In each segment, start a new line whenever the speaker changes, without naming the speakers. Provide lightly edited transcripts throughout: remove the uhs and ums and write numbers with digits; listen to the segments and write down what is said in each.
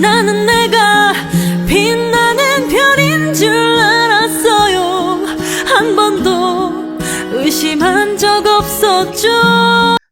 나는 내가 빛나는 별인 줄 알았어요. 한 번도 의심한 적 없었죠.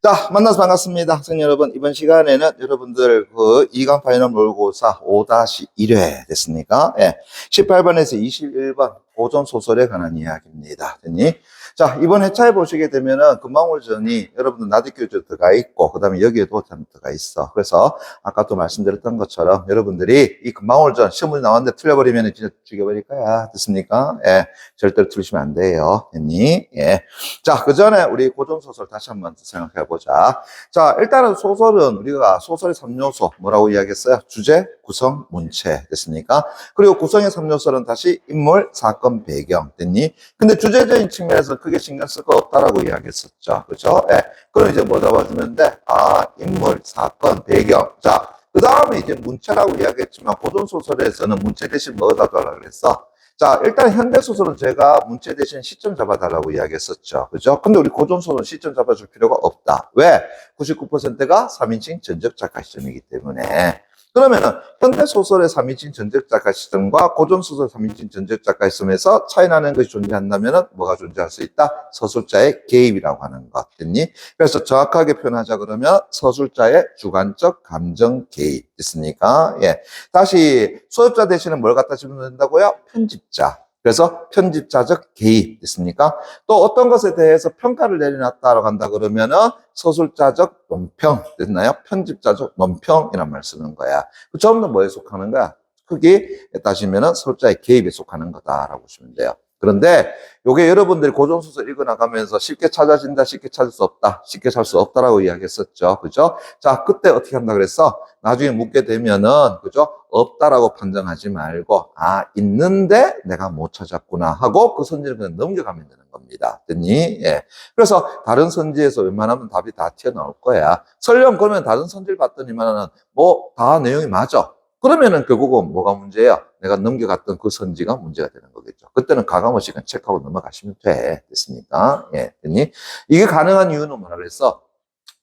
자, 만나서 반갑습니다. 학생 여러분, 이번 시간에는 여러분들 그 이강 파이널 모의고사 5-1회 됐습니까? 예. 18번에서 21번 고전 소설에 관한 이야기입니다. 됐니? 자, 이번 회차에 보시게 되면은 금방울전이 여러분들 나디교재 들어가 있고, 그 다음에 여기에도 들어가 있어. 그래서 아까 또 말씀드렸던 것처럼 여러분들이 이 금방울전 시험문이 나왔는데 틀려버리면 진짜 죽여버릴 거야. 됐습니까? 예. 절대로 틀리시면 안 돼요. 됐니? 예. 자, 그 전에 우리 고전 소설 다시 한번 생각해 보자. 자, 일단은 소설은 우리가 소설의 3요소 뭐라고 이야기했어요? 주제, 구성, 문체 됐습니까? 그리고 구성의 3요소는 다시 인물, 사건, 배경 됐니? 근데 주제적인 측면에서 크게 신경 쓸 거 없다라고 이야기했었죠. 그죠? 예. 그럼 이제 뭐 잡아주면 돼? 아, 인물, 사건, 배경. 자, 그 다음에 이제 문체라고 이야기했지만 고전소설에서는 문체 대신 뭐다 달라고 그랬어? 자, 일단 현대소설은 제가 문체 대신 시점 잡아달라고 이야기했었죠. 그죠? 근데 우리 고전소설은 시점 잡아줄 필요가 없다. 왜? 99%가 3인칭 전적 작가 시점이기 때문에. 그러면은 현대소설의 3인칭 전적 작가 시점과 고전소설 3인칭 전적 작가 시점에서 차이 나는 것이 존재한다면은 뭐가 존재할 수 있다? 서술자의 개입이라고 하는 것. 됐니? 그래서 정확하게 표현하자 그러면 서술자의 주관적 감정 개입. 됐습니까? 예. 다시 소유자 대신에 뭘 갖다 집으면 된다고요? 편집자. 그래서 편집자적 개입 됐습니까? 또 어떤 것에 대해서 평가를 내려놨다라고 한다 그러면은 서술자적 논평 됐나요? 편집자적 논평이란 말 쓰는 거야. 그 전부 다 뭐에 속하는 거야? 크게 따지면은 서술자의 개입에 속하는 거다라고 보시면 돼요. 그런데 요게 여러분들이 고전소설 읽어나가면서 쉽게 찾아진다, 쉽게 찾을 수 없다, 쉽게 찾을 수 없다라고 이야기했었죠. 그죠? 자, 그때 어떻게 한다 그랬어? 나중에 묻게 되면은, 그죠? 없다라고 판정하지 말고, 아, 있는데 내가 못 찾았구나 하고 그 선지를 그냥 넘겨가면 되는 겁니다. 됐니? 예. 그래서 다른 선지에서 웬만하면 답이 다 튀어나올 거야. 설령 그러면 다른 선지를 봤더니만은 뭐 다 내용이 맞아. 그러면은 결국은 뭐가 문제야? 내가 넘겨갔던 그 선지가 문제가 되는 거겠죠. 그때는 가감없이 그냥 체크하고 넘어가시면 돼. 됐습니까? 예. 됐니? 이게 가능한 이유는 뭐라 그랬어?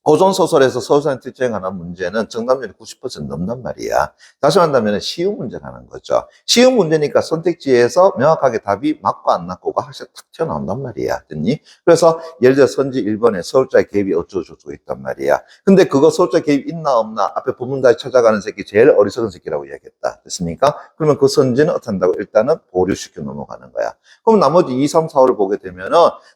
고전소설에서 서술사한테 관한 문제는 정답률이 90% 넘단 말이야. 다시 말한다면 쉬운 문제라는 거죠. 쉬운 문제니까 선택지에서 명확하게 답이 맞고 안 맞고가 확실히 탁 튀어나온단 말이야. 됐니? 그래서 예를 들어 선지 1번에 서술자의 개입이 어쩌고저쩌고 있단 말이야. 근데 그거 서술자 개입 있나 없나 앞에 본문다시 찾아가는 새끼 제일 어리석은 새끼라고 이야기했다. 됐습니까? 그러면 그 선지는 어떻게 한다고? 일단은 보류시켜 넘어가는 거야. 그럼 나머지 2, 3, 4, 5를 보게 되면은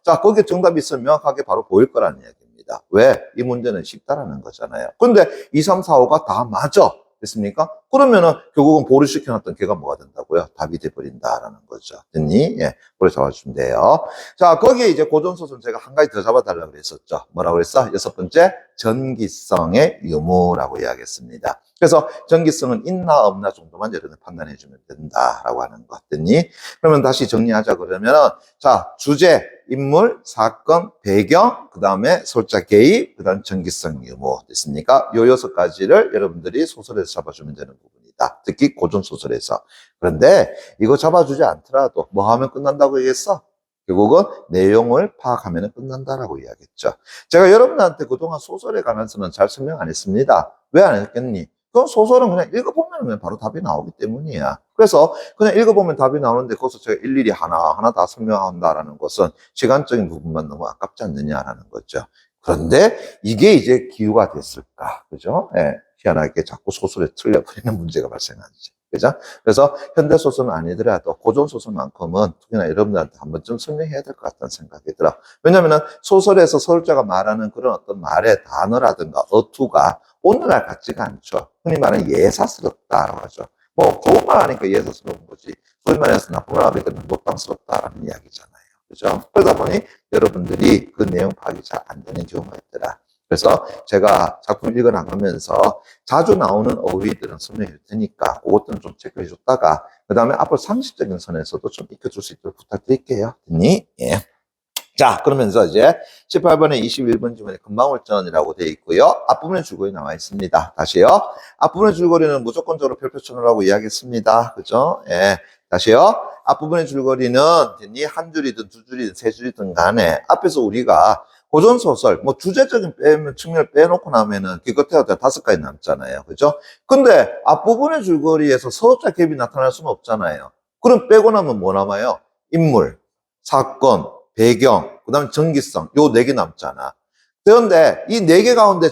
자, 거기에 정답이 있으면 명확하게 바로 보일 거라는 이야기. 왜? 이 문제는 쉽다라는 거잖아요. 근데 2, 3, 4, 5가 다 맞아. 됐습니까? 그러면은 결국은 보류 시켜놨던 걔가 뭐가 된다고요? 답이 돼버린다라는 거죠. 됐니? 예. 보류 잡아주면 돼요. 자, 거기에 이제 고전소설 제가 한 가지 더 잡아달라고 그랬었죠. 뭐라고 그랬어? 6번째, 전기성의 유무라고 이야기했습니다. 그래서 전기성은 있나 없나 정도만 여러분이 판단해주면 된다라고 하는 것. 됐니? 그러면 다시 정리하자 그러면은, 자, 주제, 인물, 사건, 배경, 그 다음에 솔자 개입, 그 다음 전기성 유무 됐습니까? 요 6가지를 여러분들이 소설에서 잡아주면 되는 부분이다. 특히 고전소설에서. 그런데 이거 잡아주지 않더라도 뭐 하면 끝난다고 얘기했어? 결국은 내용을 파악하면 끝난다라고 이야기했죠. 제가 여러분한테 그동안 소설에 관해서는 잘 설명 안 했습니다. 왜 안 했겠니? 그럼 소설은 그냥 읽어보면 그냥 바로 답이 나오기 때문이야. 그래서 그냥 읽어보면 답이 나오는데 거기서 제가 일일이 하나하나 다 설명한다라는 것은 시간적인 부분만 너무 아깝지 않느냐라는 거죠. 그런데 이게 이제 기후가 됐을까? 그죠? 예. 희한하게 자꾸 소설에 틀려버리는 문제가 발생하지. 그죠? 그래서 현대소설은 아니더라도 고전소설만큼은 특히나 여러분들한테 한 번쯤 설명해야 될 것 같다는 생각이 들어. 왜냐면은 소설에서 서술자가 말하는 그런 어떤 말의 단어라든가 어투가 오늘날 같지가 않죠. 흔히 말하는 예사스럽다라고 하죠. 뭐 좋은 말 하니까 예사스러운 거지. 소위 말해서 나쁜 말 하게 되면 노땅스럽다라는 이야기잖아요. 그죠? 그러다 보니 여러분들이 그 내용 파악이 잘 안 되는 경우가 있더라. 그래서 제가 작품 읽어나가면서 자주 나오는 어휘들은 설명해 줄 테니까 그것들은 좀 체크해 줬다가 그 다음에 앞으로 상식적인 선에서도 좀 익혀줄 수 있도록 부탁드릴게요. 됐니? 예. 자, 그러면서 이제 18번에 21번 지문에 금방울전이라고 되어 있고요. 앞부분에 줄거리 나와 있습니다. 다시요. 앞부분의 줄거리는 무조건적으로 별표천으로라고 이야기했습니다. 그죠? 예. 다시요. 앞부분의 줄거리는 한 줄이든 두 줄이든 세 줄이든 간에 앞에서 우리가 고전소설, 뭐 주제적인 측면을 빼놓고 나면은 기껏해야 5가지 남잖아요. 그죠? 근데 앞부분의 줄거리에서 서술자 갭이 나타날 수는 없잖아요. 그럼 빼고 나면 뭐 남아요? 인물, 사건, 배경, 그 다음에 전기성, 요 4개 남잖아. 그런데 이 4개 가운데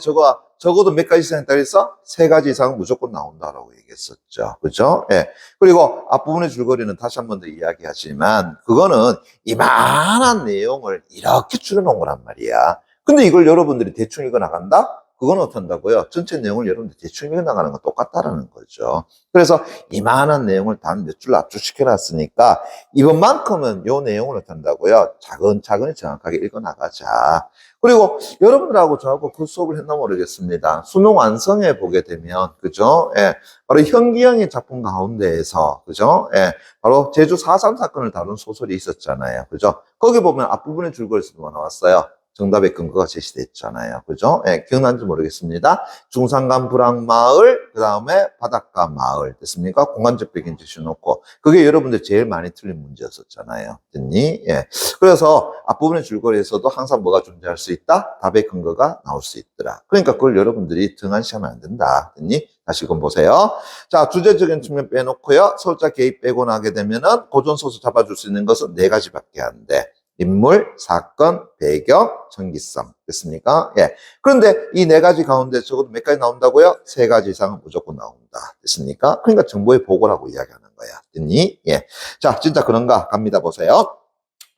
적어도 몇 가지 생각했다 그랬어? 3가지 이상은 무조건 나온다라고 얘기했었죠. 그죠? 예. 그리고 앞부분의 줄거리는 다시 한 번 더 이야기하지만, 그거는 이만한 내용을 이렇게 줄여놓은 거란 말이야. 근데 이걸 여러분들이 대충 읽어 나간다? 그건 어떤다고요? 전체 내용을 여러분들 대충 읽어 나가는 건 똑같다라는 거죠. 그래서 이만한 내용을 단 몇 줄로 압축시켜 놨으니까 이번만큼은 요 내용을 어떤다고요? 차근차근히 정확하게 읽어 나가자. 그리고 여러분들하고 저하고 그 수업을 했나 모르겠습니다. 수능 완성에 보게 되면, 그죠? 예. 바로 현기영의 작품 가운데에서, 그죠? 예. 바로 제주 4.3 사건을 다룬 소설이 있었잖아요. 그죠? 거기 보면 앞부분의 줄거리에서도 뭐 나왔어요? 정답의 근거가 제시됐잖아요. 그죠? 예, 기억나는지 모르겠습니다. 중산간 불황마을, 그 다음에 바닷가 마을. 됐습니까? 공간적 배경 제시해놓고. 그게 여러분들 제일 많이 틀린 문제였었잖아요. 됐니? 예. 그래서 앞부분의 줄거리에서도 항상 뭐가 존재할 수 있다? 답의 근거가 나올 수 있더라. 그러니까 그걸 여러분들이 등한시하면 안 된다. 됐니? 다시 이건 보세요. 자, 주제적인 측면 빼놓고요. 서술자 개입 빼고 나게 되면은 고전소설 잡아줄 수 있는 것은 4가지밖에 안 돼. 인물, 사건, 배경, 전기성. 됐습니까? 예. 그런데 이 4가지 가운데 적어도 몇 가지 나온다고요? 3가지 이상은 무조건 나온다. 됐습니까? 그러니까 정보의 보고라고 이야기하는 거야. 됐니? 예. 자, 진짜 그런가? 갑니다. 보세요.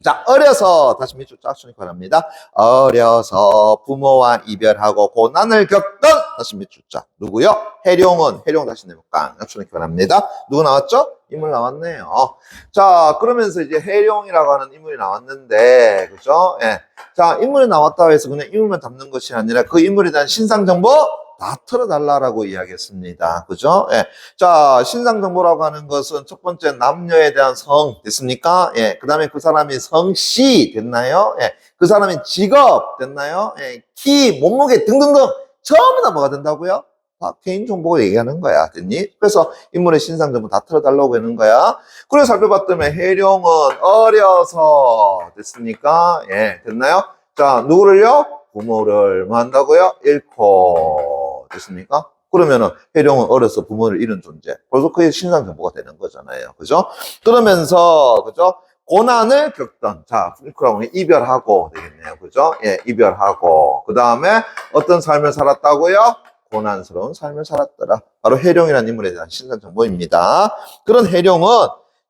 자, 어려서, 다시 밑줄 쫙 주니까 바랍니다. 어려서 부모와 이별하고 고난을 겪던, 다시 밑줄 쫙. 누구요? 해룡 다시 내볼까? 주니까 바랍니다. 누구 나왔죠? 인물 나왔네요. 자, 그러면서 이제 해룡이라고 하는 인물이 나왔는데, 그죠? 예. 자, 인물이 나왔다고 해서 그냥 인물만 담는 것이 아니라 그 인물에 대한 신상 정보 다 털어달라고 이야기했습니다. 그죠? 예. 자, 신상 정보라고 하는 것은 첫 번째 남녀에 대한 성 됐습니까? 예. 그 다음에 그 사람이 성씨 됐나요? 예. 그 사람이 직업 됐나요? 예. 키, 몸무게 등등등 전부 다 뭐가 된다고요? 다 개인정보가 얘기하는 거야. 됐니? 그래서 인물의 신상 정보 다 털어달라고 하는 거야. 그래서 살펴봤더니 해룡은 어려서 됐습니까? 예. 됐나요? 자, 누구를요? 부모를 뭐 한다고요? 잃고 됐습니까? 그러면은 해룡은 어려서 부모를 잃은 존재. 벌써 그게 신상 정보가 되는 거잖아요. 그죠? 그러면서 그죠? 고난을 겪던 자, 그러면 이별하고 되겠네요. 그죠? 예, 이별하고 그 다음에 어떤 삶을 살았다고요? 고난스러운 삶을 살았더라. 바로 해룡이라는 인물에 대한 신상 정보입니다. 그런 해룡은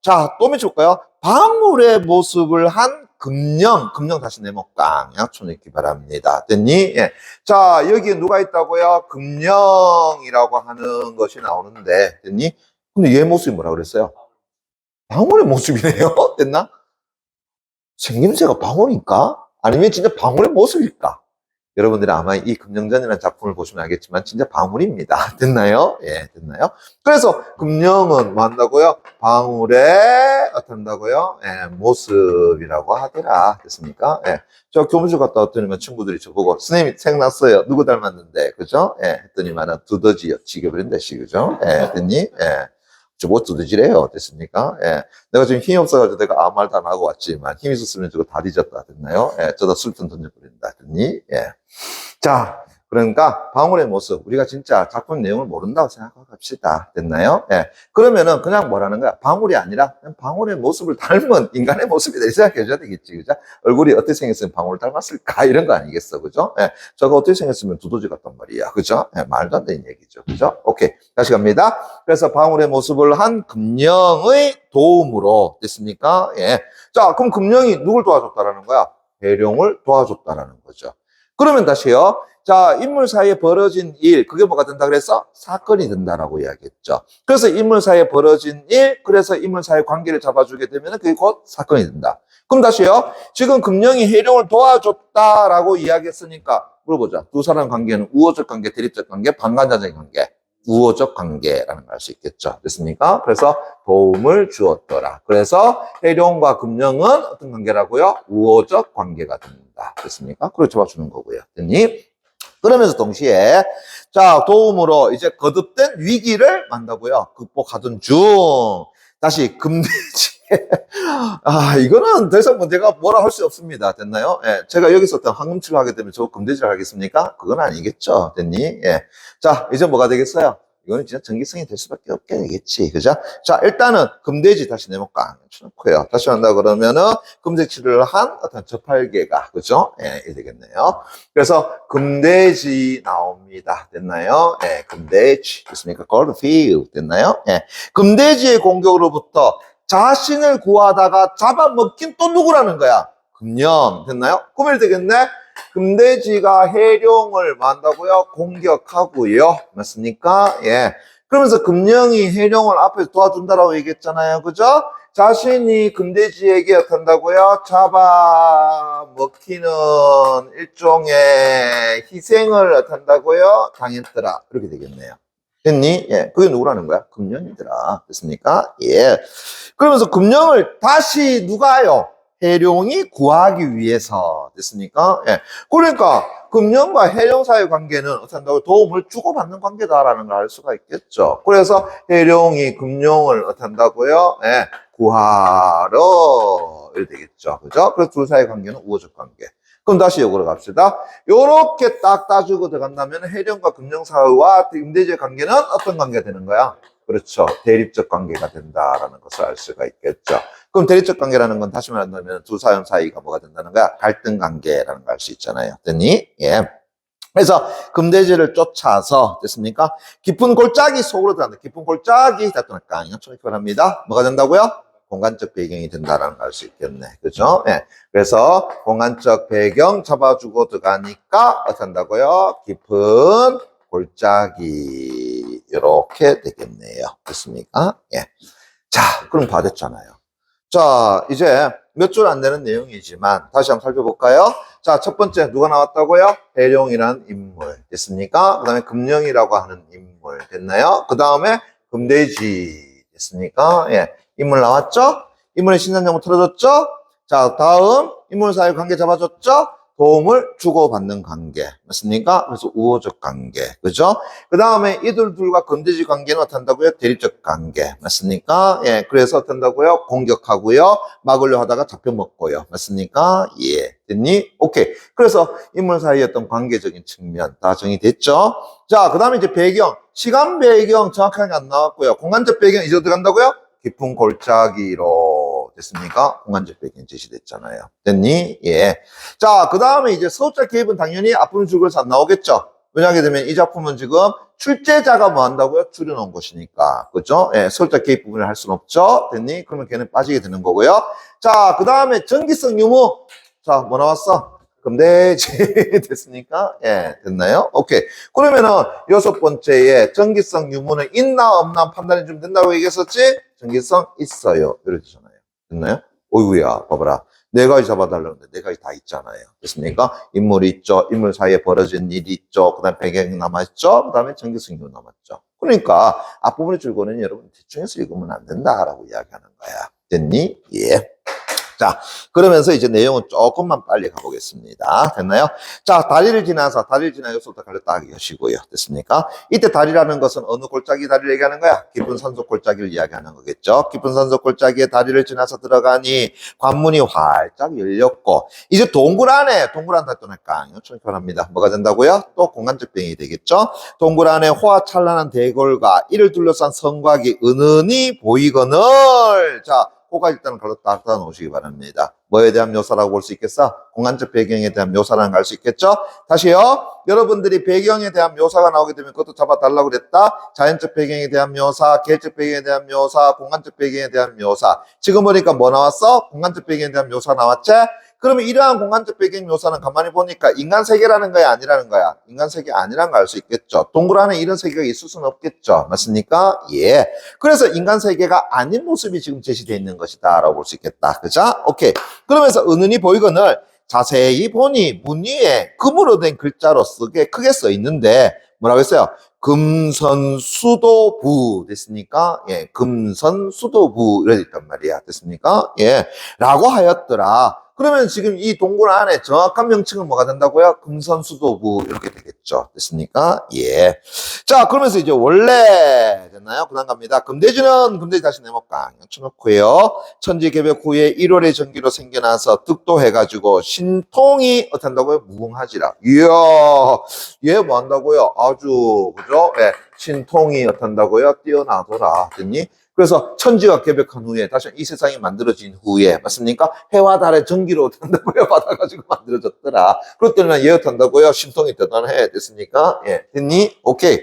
자, 또 밑줄 볼까요? 방울의 모습을 한 금령 다시 내목강 약촌 읽기 바랍니다. 됐니? 예. 자, 여기에 누가 있다고요? 금령이라고 하는 것이 나오는데, 됐니? 근데 얘 모습이 뭐라 그랬어요? 방울의 모습이네요? 됐나? 생김새가 방울일까? 아니면 진짜 방울의 모습일까? 여러분들이 아마 이 금령전이라는 작품을 보시면 알겠지만 진짜 방울입니다. 됐나요? 예, 됐나요? 그래서 금령은 뭐 한다고요? 방울의 어떤다고요? 예, 모습이라고 하더라. 됐습니까? 예. 저 교무실 갔다 왔더니 친구들이 저보고 선생님이 생각났어요. 누구 닮았는데, 그죠? 예, 했더니만은 두더지요. 지겨버린다, 시, 그죠? 예, 됐니? 예. 뭐 두더지래요. 됐습니까? 예. 내가 지금 힘이 없어가지고 내가 아무 말도 안 하고 왔지만 힘이 있었으면 저거 다 뒤졌다. 됐나요? 예. 저다 술통 던져버린다. 됐니? 예. 자, 그러니까 방울의 모습. 우리가 진짜 작품 내용을 모른다고 생각하고 갑시다. 됐나요? 예. 그러면은 그냥 뭐라는 거야? 방울이 아니라 그냥 방울의 모습을 닮은 인간의 모습이다. 이렇게 생각해 줘야 되겠지. 그죠? 얼굴이 어떻게 생겼으면 방울을 닮았을까? 이런 거 아니겠어. 그죠? 예. 저거 어떻게 생겼으면 두더지 같단 말이야. 그죠? 예. 말도 안 되는 얘기죠. 그죠? 오케이. 다시 갑니다. 그래서 방울의 모습을 한 금령의 도움으로 됐습니까? 예. 자, 그럼 금령이 누굴 도와줬다라는 거야? 해룡을 도와줬다라는 거죠. 그러면 다시요. 자, 인물 사이에 벌어진 일, 그게 뭐가 된다 그랬어? 사건이 된다라고 이야기했죠. 그래서 인물 사이에 벌어진 일, 그래서 인물 사이의 관계를 잡아주게 되면 그게 곧 사건이 된다. 그럼 다시요. 지금 금령이 해룡을 도와줬다라고 이야기했으니까 물어보자. 두 사람 관계는 우호적 관계, 대립적 관계, 반관자적인 관계. 우호적 관계라는 걸 알 수 있겠죠. 됐습니까? 그래서 도움을 주었더라. 그래서 해룡과 금령은 어떤 관계라고요? 우호적 관계가 된다. 됐습니까? 그걸 잡아주는 거고요. 됐니? 그러면서 동시에 자, 도움으로 이제 거듭된 위기를 만다고요. 극복하던 중 다시 금대지에 이거는 더 이상 뭐 내가 뭐라 할 수 없습니다. 됐나요? 예, 제가 여기서 어떤 황금치를 하게 되면 저 금돼지를 하겠습니까? 그건 아니겠죠. 됐니? 예. 자, 이제 뭐가 되겠어요? 이거는 진짜 전기성이 될 수밖에 없게 되겠지. 그죠? 자, 일단은 금돼지 다시 내볼까? 쳐놓고요. 다시 한다 그러면은 금색칠을 한 어떤 저팔계가, 그죠? 예, 이 되겠네요. 그래서 금돼지 나옵니다. 됐나요? 예, 금돼지. 됐습니까? goldfield. 됐나요? 예. 금돼지의 공격으로부터 자신을 구하다가 잡아먹긴 또 누구라는 거야? 금년. 됐나요? 구별이 되겠네? 금돼지가 해룡을 만다고요? 공격하고요. 맞습니까? 예. 그러면서 금령이 해룡을 앞에서 도와준다라고 얘기했잖아요. 그죠? 자신이 금돼지에게 어떻게 한다고요? 잡아먹히는 일종의 희생을 어떻게 한다고요? 당했더라. 이렇게 되겠네요. 됐니? 예. 그게 누구라는 거야? 금령이더라. 됐습니까? 예. 그러면서 금령을 다시 누가요? 해룡이 구하기 위해서. 됐습니까? 예. 그러니까 금령과 해룡 사이의 관계는 어떻게 한다고 도움을 주고받는 관계다라는 걸 알 수가 있겠죠. 그래서 해룡이 금령을 어떻게 한다고요? 예. 구하러 이렇게 되겠죠. 그죠? 그래서 둘 사이의 관계는 우호적 관계. 그럼 다시 요거로 갑시다. 요렇게 딱 따주고 들어간다면 해령과 금령 사이와 금돼지의 관계는 어떤 관계가 되는 거야? 그렇죠. 대립적 관계가 된다라는 것을 알 수가 있겠죠. 그럼 대립적 관계라는 건 다시 말한다면 두 사람 사이가 뭐가 된다는 거야? 갈등 관계라는 걸 알 수 있잖아요. 됐니? 예. 그래서 금돼지를 쫓아서 됐습니까? 깊은 골짜기 속으로 들어간다. 깊은 골짜기 닿도록까 이렇게 말합니다. 뭐가 된다고요? 공간적 배경이 된다라는 걸 알 수 있겠네. 그죠? 예. 그래서 공간적 배경 잡아주고 들어가니까 어떻게 한다고요? 깊은 골짜기 이렇게 되겠네요. 됐습니까? 예. 자, 그럼 다 됐잖아요. 자, 이제 몇 줄 안 되는 내용이지만 다시 한번 살펴볼까요? 자, 첫 번째 누가 나왔다고요? 해룡이라는 인물 됐습니까? 그 다음에 금령이라고 하는 인물 됐나요? 그 다음에 금돼지 됐습니까? 예, 인물 나왔죠? 인물의 신선정보 틀어줬죠? 자, 다음 인물 사이 관계 잡아줬죠? 도움을 주고받는 관계 맞습니까? 그래서 우호적 관계 그죠? 그 다음에 이들 둘과 금돼지 관계는 어떻게 한다고요? 대립적 관계 맞습니까? 예, 그래서 어떻게 한다고요? 공격하고요 막으려 하다가 잡혀먹고요 맞습니까? 예, 됐니? 오케이. 그래서 인물 사이의 어떤 관계적인 측면 다 정의됐죠? 자, 그 다음에 이제 배경 시간 배경 정확하게 안 나왔고요 공간적 배경 이제 어떻게 한다고요? 깊은 골짜기로 됐습니까? 공간적 배경 제시됐잖아요. 됐니? 예. 자, 그 다음에 이제 서술자 개입은 당연히 앞부분 줄글에서 안 나오겠죠? 왜냐하게 되면 이 작품은 지금 출제자가 뭐 한다고요? 줄여놓은 것이니까. 그죠? 예, 서술자 개입 부분을 할 수는 없죠? 됐니? 그러면 걔는 빠지게 되는 거고요. 자, 그 다음에 전기성 유무. 자, 뭐 나왔어? 금돼지 됐습니까? 예, 됐나요? 오케이. 그러면은 여섯 번째에 전기성 유무는 있나 없나 판단해 주면 된다고 얘기했었지? 전기성 있어요. 이러잖아요. 됐나요? 어이구야, 봐봐라. 네 가지 잡아달라는데 네 가지 다 있잖아요. 됐습니까? 인물이 있죠. 인물 사이에 벌어진 일이 있죠. 그 다음에 배경이 남아있죠. 그 다음에 전기성 유무 남았죠. 그러니까 앞부분의 줄거리는 여러분 대충해서 읽으면 안 된다라고 이야기하는 거야. 됐니? 예. 자, 그러면서 이제 내용은 조금만 빨리 가보겠습니다. 됐나요? 자, 다리를 지나서 여기서부터 갈렸다 하시고요. 됐습니까? 이때 다리라는 것은 어느 골짜기 다리를 얘기하는 거야? 깊은 산속 골짜기를 이야기하는 거겠죠? 깊은 산속 골짜기에 다리를 지나서 들어가니 관문이 활짝 열렸고, 이제 동굴 안에 닿도록까 초입합니다. 뭐가 된다고요? 또 공간적 병이 되겠죠? 동굴 안에 호화찬란한 대궐과 이를 둘러싼 성곽이 은은히 보이거늘, 자, 코가 일단 걸었다 닫아 놓으시기 바랍니다. 뭐에 대한 묘사라고 볼 수 있겠어? 공간적 배경에 대한 묘사라는 걸 알 수 있겠죠? 다시요. 여러분들이 배경에 대한 묘사가 나오게 되면 그것도 잡아달라고 그랬다. 자연적 배경에 대한 묘사, 계획적 배경에 대한 묘사, 공간적 배경에 대한 묘사. 지금 보니까 뭐 나왔어? 공간적 배경에 대한 묘사 나왔지? 그러면 이러한 공간적 배경 묘사는 가만히 보니까 인간 세계라는 거야, 아니라는 거야? 인간 세계 아니라는 걸 알 수 있겠죠. 동굴 안에 이런 세계가 있을 수는 없겠죠. 맞습니까? 예. 그래서 인간 세계가 아닌 모습이 지금 제시되어 있는 것이다 라고 볼 수 있겠다. 그죠? 오케이. 그러면서 은은히 보이거늘 자세히 보니 문 위에 금으로 된 글자로 크게 써 있는데 뭐라고 했어요? 금선수도부 됐습니까? 예, 금선수도부 이래 있단 말이야. 됐습니까? 예, 라고 하였더라. 그러면 지금 이 동굴 안에 정확한 명칭은 뭐가 된다고요? 금선수도부 이렇게 되겠죠. 됐습니까? 예. 자, 그러면서 이제 원래 됐나요? 그다음 갑니다. 금대지는 금대지 다시 내볼까? 쳐놓고요. 천지개벽 후에 1월의 전기로 생겨나서 득도해가지고 신통이 어떻게 한다고요? 무궁하지라. 이야, 얘 뭐 한다고요? 아주 그죠? 예, 신통이 어떻게 한다고요? 뛰어나더라. 됐니? 그래서 천지가 개벽한 후에 다시 이 세상이 만들어진 후에 맞습니까? 해와 달의 전기로 탄다고요 받아가지고 만들어졌더라. 그렇기 때문에 얘가 탄다고요 신통이 대단해. 됐습니까? 예, 됐니? 오케이.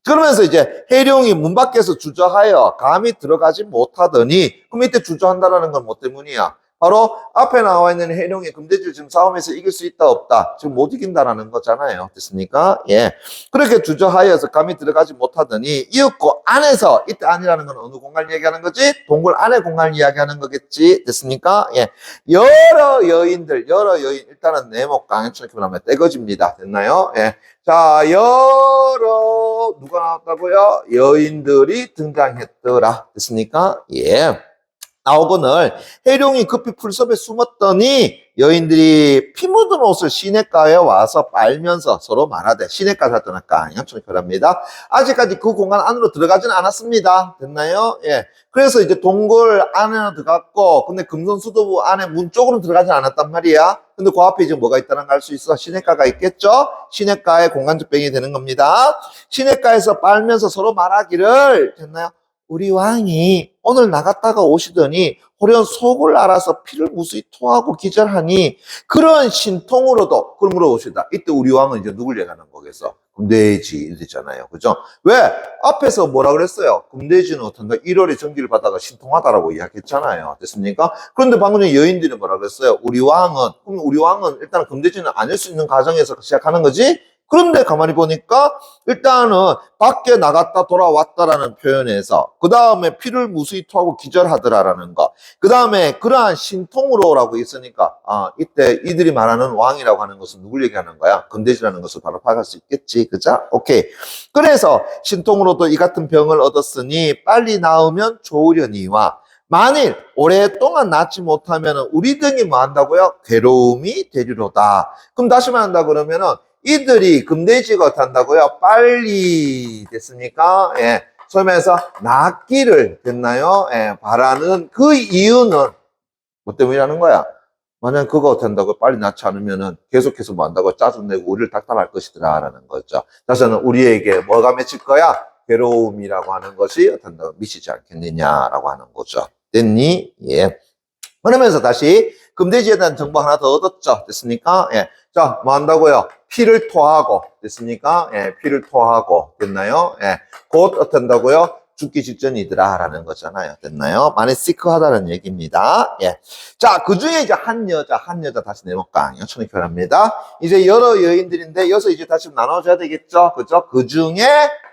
그러면서 이제 해룡이 문 밖에서 주저하여 감히 들어가지 못하더니 그럼 이때 주저한다라는 건 뭐 때문이야? 바로 앞에 나와 있는 해룡이 금대지를 지금 싸움에서 이길 수 있다 없다 지금 못 이긴다라는 거잖아요. 됐습니까? 예. 그렇게 주저하여서 감히 들어가지 못하더니 이윽고 안에서 이때 안이라는 건 어느 공간을 이야기하는 거지? 동굴 안의 공간을 이야기하는 거겠지. 됐습니까? 예. 여러 여인 일단은 네모 강연처럼 하면 떼거집니다. 됐나요? 예. 자, 여러 누가 나왔다고요? 여인들이 등장했더라. 됐습니까? 예. 나오거늘 해룡이 급히 풀섭에 숨었더니 여인들이 피 묻은 옷을 시냇가에 와서 빨면서 서로 말하되 시냇가 살더나까 양천결합니다. 아직까지 그 공간 안으로 들어가지는 않았습니다. 됐나요? 예. 그래서 이제 동굴 안에 들어갔고 근데 금선수도부 안에 문 쪽으로 들어가진 않았단 말이야. 근데 그 앞에 지금 뭐가 있다는 걸 알 수 있어? 시냇가가 있겠죠? 시냇가에 공간적 병이 되는 겁니다. 시냇가에서 빨면서 서로 말하기를 됐나요? 우리 왕이 오늘 나갔다가 오시더니 호련 속을 알아서 피를 무수히 토하고 기절하니 그런 신통으로도 그걸 물어보시다. 이때 우리 왕은 이제 누굴 얘기하는 거겠어? 금대지 이랬잖아요. 그죠? 왜? 앞에서 뭐라 그랬어요? 금대지는 어떤가 1월에 전기를 받다가 신통하다라고 이야기했잖아요. 됐습니까? 그런데 방금 전에 여인들이 뭐라 그랬어요? 우리 왕은 일단 금대지는 아닐 수 있는 가정에서 시작하는 거지? 그런데 가만히 보니까 일단은 밖에 나갔다 돌아왔다라는 표현에서 그 다음에 피를 무수히 토하고 기절하더라라는 거 그 다음에 그러한 신통으로라고 있으니까 이때 이들이 말하는 왕이라고 하는 것은 누굴 얘기하는 거야? 금대지라는 것을 바로 파악할 수 있겠지. 그죠? 오케이. 그래서 신통으로도 이 같은 병을 얻었으니 빨리 나으면 좋으려니와 만일 오랫동안 낫지 못하면 우리 등이 뭐 한다고요? 괴로움이 되리로다. 그럼 다시 말한다 그러면은 이들이 금대지가 어떻다고요? 빨리 됐습니까? 예. 소위 말해서 낫기를 됐나요? 예. 바라는 그 이유는 뭐 때문이라는 거야? 만약 그거 어떻다고 빨리 낫지 않으면은 계속해서 뭐 한다고 짜증내고 우리를 닥달할 것이더라 라는 거죠. 다시는 우리에게 뭐가 맺힐 거야? 괴로움이라고 하는 것이 어떤다고 미치지 않겠느냐라고 하는 거죠. 됐니? 예. 그러면서 다시 금대지에 대한 정보 하나 더 얻었죠. 됐습니까? 예. 자, 뭐 한다고요? 피를 토하고, 됐습니까? 예, 피를 토하고, 됐나요? 예, 곧 어떤다고요? 죽기 직전이더라, 라는 거잖아요. 됐나요? 많이 시크하다는 얘기입니다. 예. 자, 그 중에 이제 한 여자 다시 내놓을까? 천익혈합니다. 이제 여러 여인들인데, 여기서 이제 다시 나눠줘야 되겠죠? 그죠? 그 중에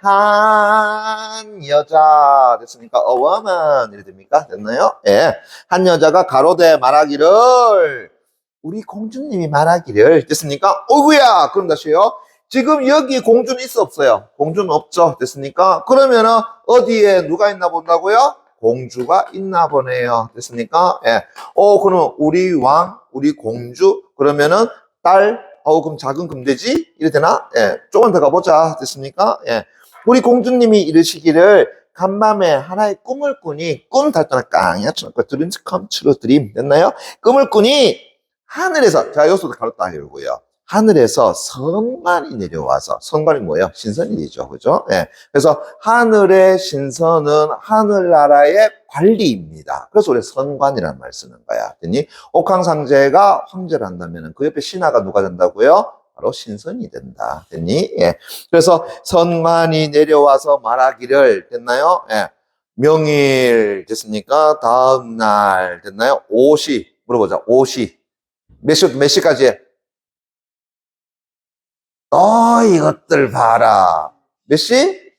한 여자, 됐습니까? A woman, 이래 됩니까? 됐나요? 예. 한 여자가 가로되 말하기를, 우리 공주님이 말하기를 됐습니까? 어구야! 그럼 다시요. 지금 여기 공주는 있어 없어요? 공주는 없죠. 됐습니까? 그러면은 어디에 누가 있나 본다고요? 공주가 있나 보네요. 됐습니까? 예. 그러면 우리 왕, 우리 공주, 그러면은 딸, 그럼 작은 금돼지? 이래 되나? 예. 조금 더 가보자. 됐습니까? 예. 우리 공주님이 이르시기를 간밤에 하나의 꿈을 꾸니 꿈 달떠나 깡이야. 드림스 컴 트루 드림. 됐나요? 꿈을 꾸니 하늘에서, 자, 여기서도 가렸다 이러고요. 하늘에서 선관이 내려와서, 선관이 뭐예요? 신선이죠. 그죠? 예. 그래서 하늘의 신선은 하늘나라의 관리입니다. 그래서 우리 선관이라는 말 쓰는 거야. 됐니? 옥황상제가 황제를 한다면 그 옆에 신하가 누가 된다고요? 바로 신선이 된다. 됐니? 예. 그래서 선관이 내려와서 말하기를, 됐나요? 예. 명일, 됐습니까? 다음날, 됐나요? 오시, 물어보자. 오시. 몇 시까지 해? 이것들 봐라. 몇 시?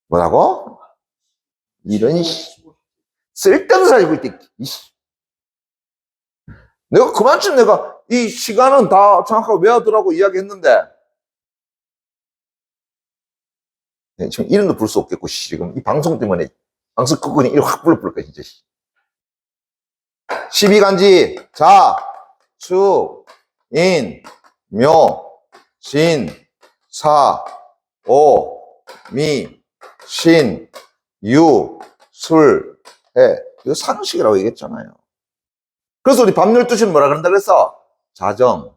뭐라고? 이런, 쓸데없는 소리 하고 있대. 내가 그만큼 내가 이 시간은 다 정확하게 외워두라고 이야기했는데. 지금 이름도 부를 수 없겠고, 지금 이 방송 때문에 방석 끄고니 이렇게 확 불러버릴 거야, 진짜. 12간지, 자, 추, 인, 묘, 진, 사, 오, 미, 신, 유, 술, 해. 이거 상식이라고 얘기했잖아요. 그래서 우리 밤 12시는 뭐라 그런다 그랬어? 자정.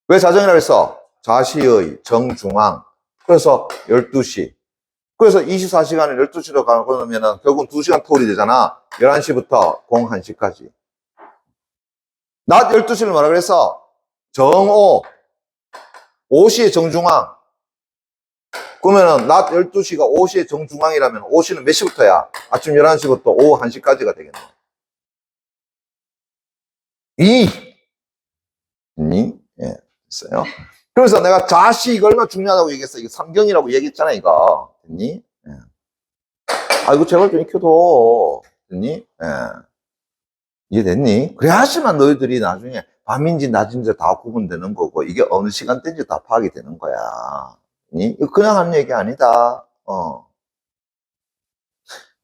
왜 자정이라고 했어? 자시의 정중앙. 그래서 12시. 그래서 24시간을 12시로 가놓으면 결국은 2시간 토울이 되잖아. 11시부터 01시까지. 낮 12시를 뭐라 그랬어? 정오. 5시의 정중앙. 그러면은 낮 12시가 5시의 정중앙이라면 5시는 몇 시부터야? 아침 11시부터 오후 1시까지가 되겠네. 됐니? 예, 됐어요. 그래서 내가 자시 이거 얼마나 중요하다고 얘기했어. 이거 삼경이라고 얘기했잖아, 이거. 됐니? 예. 아, 이거 제발 좀 익혀둬. 됐니? 예. 이해됐니? 그래야지만 너희들이 나중에 밤인지 낮인지 다 구분되는 거고, 이게 어느 시간대인지 다 파악이 되는 거야. 됐니? 이거 그냥 하는 얘기 아니다.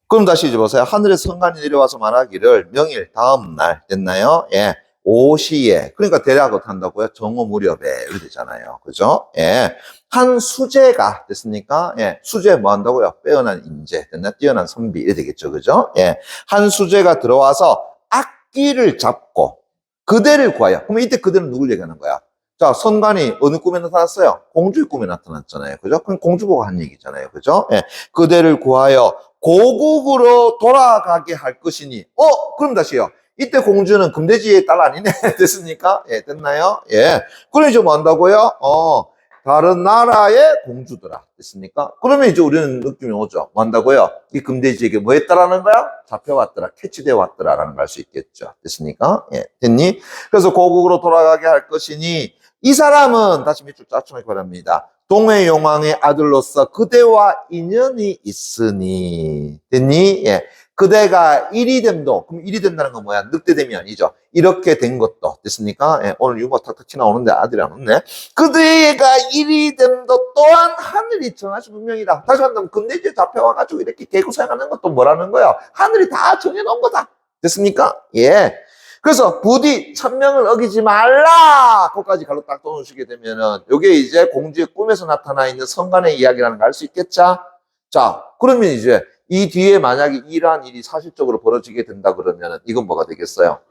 그럼 다시 이제 보세요. 하늘에 성간이 내려와서 말하기를 명일 다음 날 됐나요? 예. 오시에. 그러니까 대략 어떻게 한다고요? 정오 무렵에. 이렇게 되잖아요. 그죠? 예. 한 수재가 됐습니까? 예. 수재 뭐 한다고요? 빼어난 인재. 됐나? 뛰어난 선비. 이렇게 되겠죠. 그죠? 예. 한 수재가 들어와서 악기를 잡고 그대를 구하여. 그럼 이때 그대는 누굴 얘기하는 거야? 자, 선관이 어느 꿈에 나타났어요? 공주의 꿈에 나타났잖아요. 그죠? 그럼 공주 보고 한 얘기잖아요. 그죠? 예. 그대를 구하여 고국으로 돌아가게 할 것이니. 그럼 다시요. 이때 공주는 금대지의 딸 아니네. 됐습니까? 예, 됐나요? 예. 그럼 이제 뭐 한다고요? 다른 나라의 공주더라. 됐습니까? 그러면 이제 우리는 느낌이 오죠. 뭐 한다고요? 이 금대지에게 뭐 했다라는 거야? 잡혀왔더라. 캐치되어 왔더라라는 걸 알 수 있겠죠. 됐습니까? 예, 됐니? 그래서 고국으로 돌아가게 할 것이니 이 사람은 다시 밑줄 짜증하기 바랍니다. 동해용왕의 아들로서 그대와 인연이 있으니. 됐니? 예. 그대가 일이 됨도. 그럼 일이 된다는 건 뭐야? 늑대됨이 아니죠. 이렇게 된 것도. 됐습니까? 예. 오늘 유머 탁탁 튀나오는데 아들이 안 없네. 그대가 일이 됨도 또한 하늘이 정하신 분명이다. 다시 한번 금대지에 잡혀와가지고 이렇게 개구사용하는 것도 뭐라는 거야? 하늘이 다 정해놓은 거다. 됐습니까? 예. 그래서 부디 천명을 어기지 말라! 거기까지 갈로 딱 떠놓으시게 되면은, 요게 이제 공주의 꿈에서 나타나 있는 성간의 이야기라는 걸 알 수 있겠죠? 자, 그러면 이제 이 뒤에 만약에 이러한 일이 사실적으로 벌어지게 된다 그러면은, 이건 뭐가 되겠어요?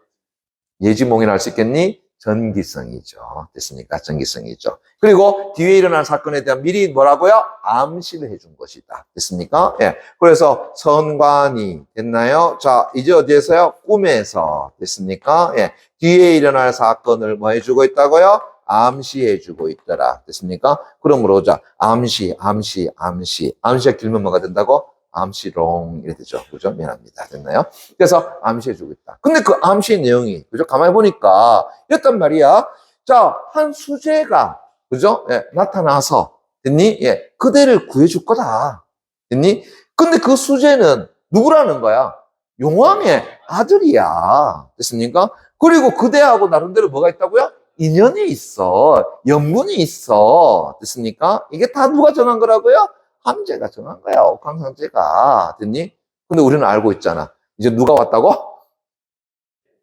예지몽이라 할 수 있겠니? 전기성이죠. 됐습니까? 전기성이죠. 그리고 뒤에 일어날 사건에 대한 미리 뭐라고요? 암시를 해준 것이다. 됐습니까? 예. 그래서 선관이 됐나요? 자, 이제 어디에서요? 꿈에서. 됐습니까? 예. 뒤에 일어날 사건을 뭐 해주고 있다고요? 암시해주고 있더라. 됐습니까? 그러므로 자, 암시가 길면 뭐가 된다고? 암시롱 이렇게 되죠. 그죠? 미안합니다. 됐나요? 그래서 암시해주고 있다. 근데 그 암시 내용이, 그죠? 가만히 보니까 이랬단 말이야. 자, 한 수재가, 그죠? 예, 나타나서, 됐니? 예, 그대를 구해줄 거다. 됐니? 근데 그 수재는 누구라는 거야? 용왕의 아들이야. 됐습니까? 그리고 그대하고 나름대로 뭐가 있다고요? 인연이 있어. 연분이 있어. 됐습니까? 이게 다 누가 정한 거라고요? 황제가 정한 거야. 옥황상제가. 됐니? 근데 우리는 알고 있잖아. 이제 누가 왔다고?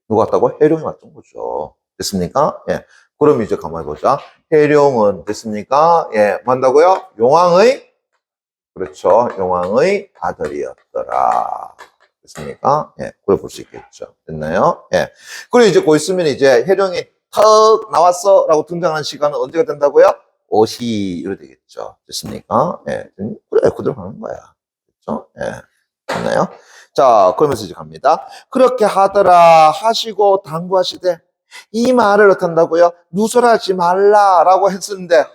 누가 왔다고? 해룡이 왔던 거죠. 됐습니까? 예. 그럼 이제 가만히 보자. 해룡은 됐습니까? 예. 뭐 한다고요? 용왕의, 그렇죠. 용왕의 아들이었더라. 됐습니까? 예. 그걸 볼 수 있겠죠. 됐나요? 예. 그리고 이제 곧 있으면 이제 해룡이 턱 나왔어 라고 등장하는 시간은 언제가 된다고요? 5시 되겠죠. 됐습니까? 예. 그래, 그대로 가는 거야. 됐죠? 예. 됐나요? 자, 그러면서 이제 갑니다. 그렇게 하더라 하시고 당부하시되 이 말을 어떻게 한다고요? 누설하지 말라라고 했었는데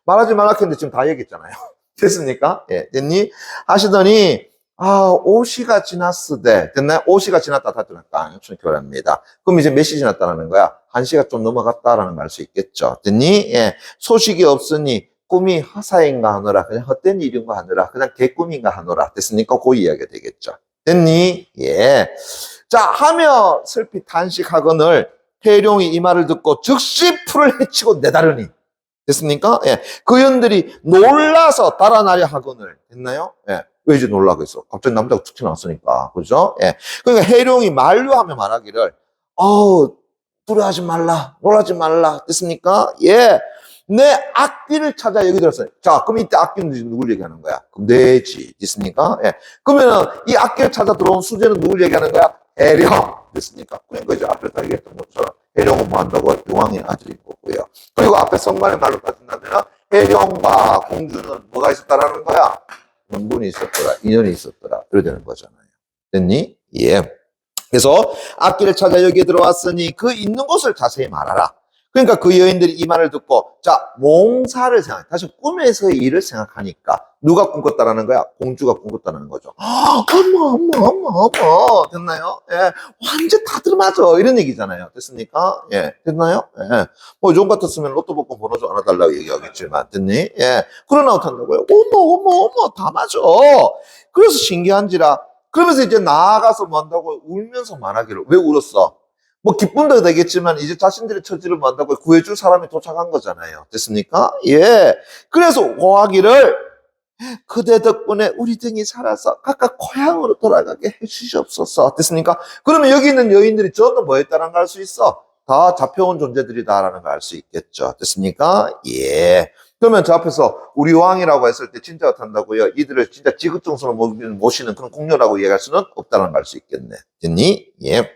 말하지 말라 했는데 지금 다 얘기했잖아요. 됐습니까? 예. 됐니? 하시더니 5시가 지났으되 됐나요? 5시가 지났다 다 지났다. 바랍니다. 그럼 이제 몇 시 지났다는 거야? 1시가 좀 넘어갔다라는 걸 알 수 있겠죠. 됐니? 예. 소식이 없으니 꿈이 화사인가 하노라. 그냥 헛된 일인가 하노라. 그냥 개꿈인가 하노라. 됐습니까? 그 이야기가 되겠죠. 됐니? 예. 자, 하며 슬피 탄식하거늘 해룡이 이 말을 듣고 즉시 풀을 헤치고 내다르니. 됐습니까? 예. 그 연들이 놀라서 달아나려 하거늘. 됐나요? 예. 왜 이제 놀라고 있어? 갑자기 남자가 툭 튀어나왔으니까. 그죠? 예. 그러니까 해룡이 만류하며 말하기를, 두려워하지 말라, 놀라지 말라. 됐습니까? 예. 내 악귀를 찾아 여기 들었어요. 자, 그럼 이때 악귀는 누굴 얘기하는 거야? 금대지. 됐습니까? 예. 그러면은 이 악귀를 찾아 들어온 수제는 누굴 얘기하는 거야? 해룡. 됐습니까? 그러니까 이제 앞에 딱 얘기했던 것처럼 해룡은 뭐 한다고? 용왕의 아들인 거고요. 그리고 앞에 성관의 말로 따진다면 해룡과 공주는 뭐가 있었다라는 거야? 명분이 있었더라. 인연이 있었더라. 그래야 되는 거잖아요. 됐니? 예. 그래서 악기를 찾아 여기에 들어왔으니 그 있는 곳을 자세히 말하라. 그러니까 그 여인들이 이 말을 듣고 자 몽사를 생각해. 다시 꿈에서의 일을 생각하니까 누가 꿈꿨다라는 거야? 공주가 꿈꿨다는 거죠. 어머 됐나요? 예, 완전 다들 맞아 이런 얘기잖아요. 됐습니까? 예, 됐나요? 예, 뭐 요즘 같았으면 로또 복권 번호 좀 알아달라고 얘기하겠지만 됐니? 예, 그러나 못한다고요? 어머 다 맞아. 그래서 신기한지라. 그러면서 이제 나아가서 뭐 한다고 울면서 말하기를 왜 울었어? 뭐 기쁨도 되겠지만 이제 자신들의 처지를 뭐 한다고 구해줄 사람이 도착한 거잖아요. 됐습니까? 예. 그래서 고하기를 그대 덕분에 우리 등이 살아서 각각 고향으로 돌아가게 해주시옵소서. 됐습니까? 그러면 여기 있는 여인들이 전부 뭐 했다는 걸 알 수 있어? 다 잡혀온 존재들이다라는 걸 알 수 있겠죠. 됐습니까? 예. 그러면 저 앞에서 우리 왕이라고 했을 때 진짜 어떻다고요? 이들을 진짜 지극정성으로 모시는 그런 공녀라고 얘기할 수는 없다는 걸 알 수 있겠네. 됐니? 예.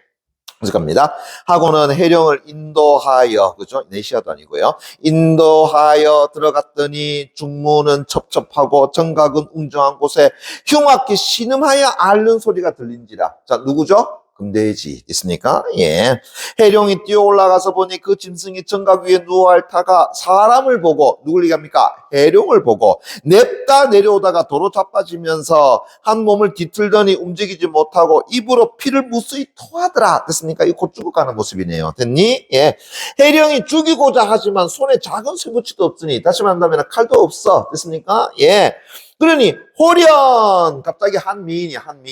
그래서 갑니다. 하고는 해령을 인도하여, 그죠? 내시아도 아니고요. 인도하여 들어갔더니 중문은 첩첩하고 정각은 웅장한 곳에 흉악히 신음하여 앓는 소리가 들린지라. 자, 누구죠? 금대지. 있습니까? 예. 해룡이 뛰어 올라가서 보니 그 짐승이 정각 위에 누워 앓다가 사람을 보고, 누굴 얘기합니까? 해룡을 보고, 냅다 내려오다가 도로 자빠지면서 한 몸을 뒤틀더니 움직이지 못하고 입으로 피를 무수히 토하더라. 됐습니까? 이 곧 죽어가는 모습이네요. 됐니? 예. 해룡이 죽이고자 하지만 손에 작은 쇠붙이도 없으니, 다시 말한다면 칼도 없어. 됐습니까? 예. 그러니 호련 갑자기 한 미인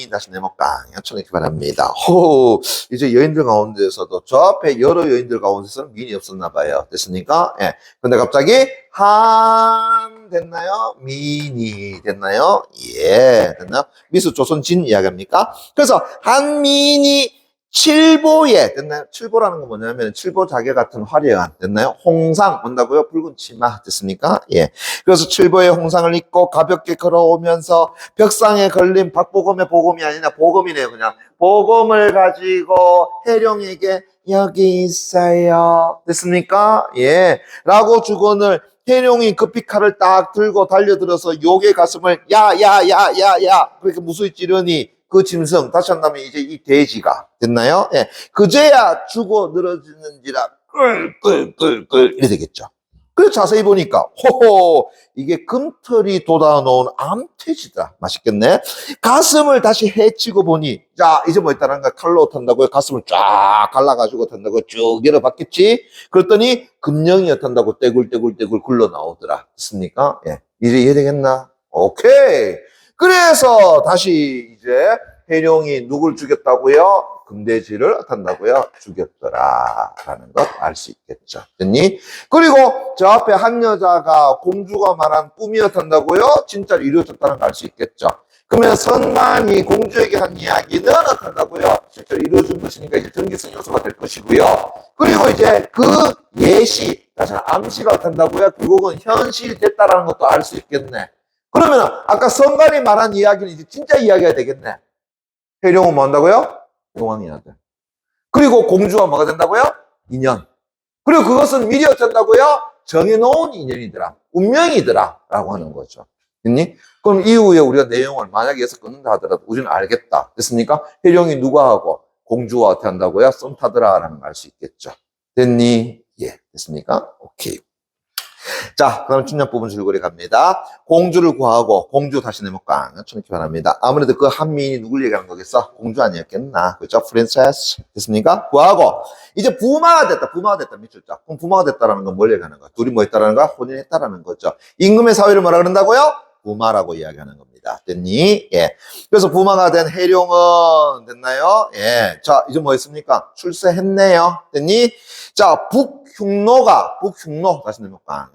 다시 내목강 쳐내기 바랍니다. 호 이제 여인들 가운데서도 저 앞에 여러 여인들 가운데서는 미인이 없었나 봐요. 됐습니까? 예. 근데 갑자기 한 됐나요? 미인이 됐나요? 예. 됐나요? 미수 조선진 이야기입니까? 그래서 한 미인이 칠보에 됐나요? 칠보라는 건 뭐냐면 칠보 자개 같은 화려한 됐나요? 홍상 온다고요? 붉은 치마 됐습니까? 예. 그래서 칠보의 홍상을 입고 가볍게 걸어오면서 벽상에 걸린 박보검의 보검이 아니라 보검이네요. 그냥 보검을 가지고 해룡에게 여기 있어요. 됐습니까? 예. 라고 주거늘 해룡이 급히 칼을 딱 들고 달려들어서 욕의 가슴을 야야야야야 그렇게 무수히 찌르니 그 짐승, 다시 한다면 이제 이 돼지가, 됐나요? 예. 그제야 죽어 늘어지는지라, 끌, 이래 되겠죠. 그래서 자세히 보니까, 호호, 이게 금털이 돋아놓은 암돼지다. 맛있겠네. 가슴을 다시 헤치고 보니, 자, 이제 뭐 있다는 거야? 칼로 탄다고요? 가슴을 쫙 갈라가지고 탄다고 쭉 열어봤겠지? 그랬더니, 금령이 탄다고 떼굴떼굴 굴러 나오더라. 됐습니까? 예. 이제 이해되겠나? 오케이. 그래서 다시 이제 해룡이 누굴 죽였다고요? 금대지를 어떤다고요? 죽였더라 라는 것 알 수 있겠죠. 됐니? 그리고 저 앞에 한 여자가 공주가 말한 꿈이었단다고요? 진짜로 이루어졌다는 걸 알 수 있겠죠. 그러면 선만이 공주에게 한 이야기는 어떤다고요? 실제로 이루어진 것이니까 이제 전기성 요소가 될 것이고요. 그리고 이제 그 예시, 다시 암시가 어떤다고요? 결국은 현실이 됐다라는 것도 알 수 있겠네. 그러면 아까 선관이 말한 이야기는 이제 진짜 이야기가 되겠네. 해룡은 뭐 한다고요? 용왕이 아들. 그리고 공주와 뭐가 된다고요? 인연. 그리고 그것은 미리 어쩐다고요? 정해놓은 인연이더라. 운명이더라. 라고 하는 거죠. 됐니? 그럼 이후에 우리가 내용을 만약에 여기서 끊는다 하더라도 우리는 알겠다. 됐습니까? 해룡이 누가 하고 공주와 어떻게 한다고요? 썸 타더라. 라는 걸 알 수 있겠죠. 됐니? 예. 됐습니까? 오케이. 자, 그럼 중요한 부분 줄거리 갑니다. 공주를 구하고, 공주 다시 내목 깡 쳐놓기 바랍니다. 아무래도 그 한민이 누굴 얘기하는 거겠어? 공주 아니었겠나? 그죠? 프린세스. 됐습니까? 구하고, 이제 부마가 됐다. 밑줄 짝. 그럼 부마가 됐다라는 건 뭘 얘기하는 거야? 둘이 뭐 했다라는 거야? 혼인했다라는 거죠. 임금의 사위를 뭐라 그런다고요? 부마라고 이야기하는 겁니다. 됐니? 예. 그래서 부마가 된 해룡은, 됐나요? 예. 자, 이제 뭐 했습니까? 출세했네요. 됐니? 자, 북흉노, 다시 내볼까?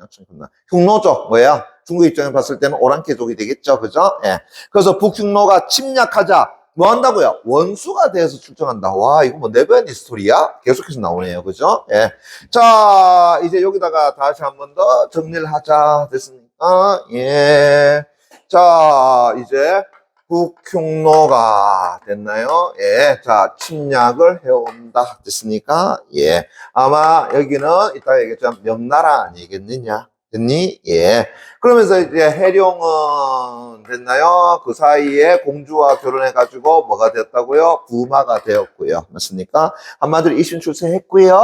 흉노죠. 뭐예요? 중국 입장에 봤을 때는 오랑캐족이 되겠죠. 그죠? 예. 그래서 북흉노가 침략하자 뭐 한다고요? 원수가 되어서 출정한다. 와, 이거 뭐 네버엔딩 스토리야? 계속해서 나오네요. 그죠? 예. 자, 이제 여기다가 다시 한 번 더 정리를 하자. 됐습니까? 예. 자, 이제 북흉노가 됐나요? 예. 자, 침략을 해온다. 됐습니까? 예. 아마 여기는 이따 얘기했지만 명나라 아니겠느냐? 됐니? 예. 그러면서 이제 해룡은 됐나요? 그 사이에 공주와 결혼해가지고 뭐가 됐다고요? 부마가 되었고요. 맞습니까? 한마디로 이신 출세했고요.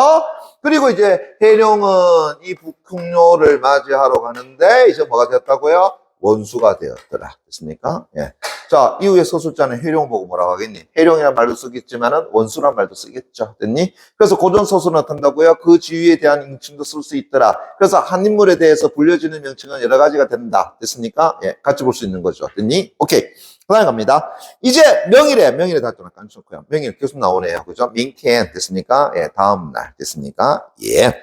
그리고 이제 해룡은 이 북흉노를 맞이하러 가는데 이제 뭐가 됐다고요? 원수가 되었더라. 됐습니까? 예. 자, 이후에 서술자는 해룡 보고 뭐라고 하겠니? 해룡이라는 말도 쓰겠지만은 원수란 말도 쓰겠죠. 됐니? 그래서 고전 서술은 어떤다고요? 그 지위에 대한 명칭도 쓸 수 있더라. 그래서 한 인물에 대해서 불려지는 명칭은 여러 가지가 된다. 됐습니까? 예, 같이 볼 수 있는 거죠. 됐니? 오케이. 그 다음에 갑니다. 이제 명일에 다시 좀 깐쇼고요. 명일 계속 나오네요. 그죠? 민티엔 됐습니까? 예, 다음날 됐습니까? 예.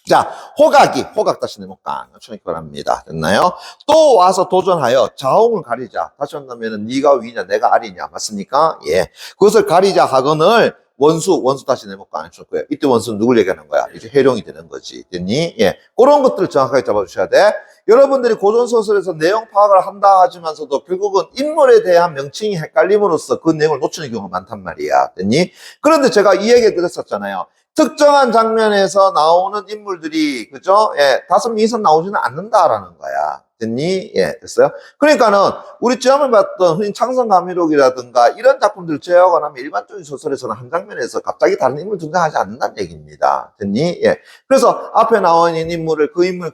자, 호각 다시 내볼까? 천이 바랍니다. 됐나요? 또 와서 도전하여 자홍을 가리자. 다시 한다면 네가 위냐, 내가 아리냐. 맞습니까? 예. 그것을 가리자 하건을 원수 다시 내볼까? 안 쳤고요. 이때 원수는 누굴 얘기하는 거야? 이제 해룡이 되는 거지. 됐니? 예. 그런 것들을 정확하게 잡아주셔야 돼. 여러분들이 고전소설에서 내용 파악을 한다 하지만서도 결국은 인물에 대한 명칭이 헷갈림으로써 그 내용을 놓치는 경우가 많단 말이야. 됐니? 그런데 제가 이 얘기 드렸었잖아요. 특정한 장면에서 나오는 인물들이, 그죠? 예, 5명 이상 나오지는 않는다라는 거야. 됐니? 예, 됐어요? 그러니까는, 우리 처음에 봤던 흔히 창성감미록이라든가 이런 작품들을 제외하고 나면 일반적인 소설에서는 한 장면에서 갑자기 다른 인물 등장하지 않는다는 얘기입니다. 됐니? 예. 그래서 앞에 나와 있는 인물을 그 인물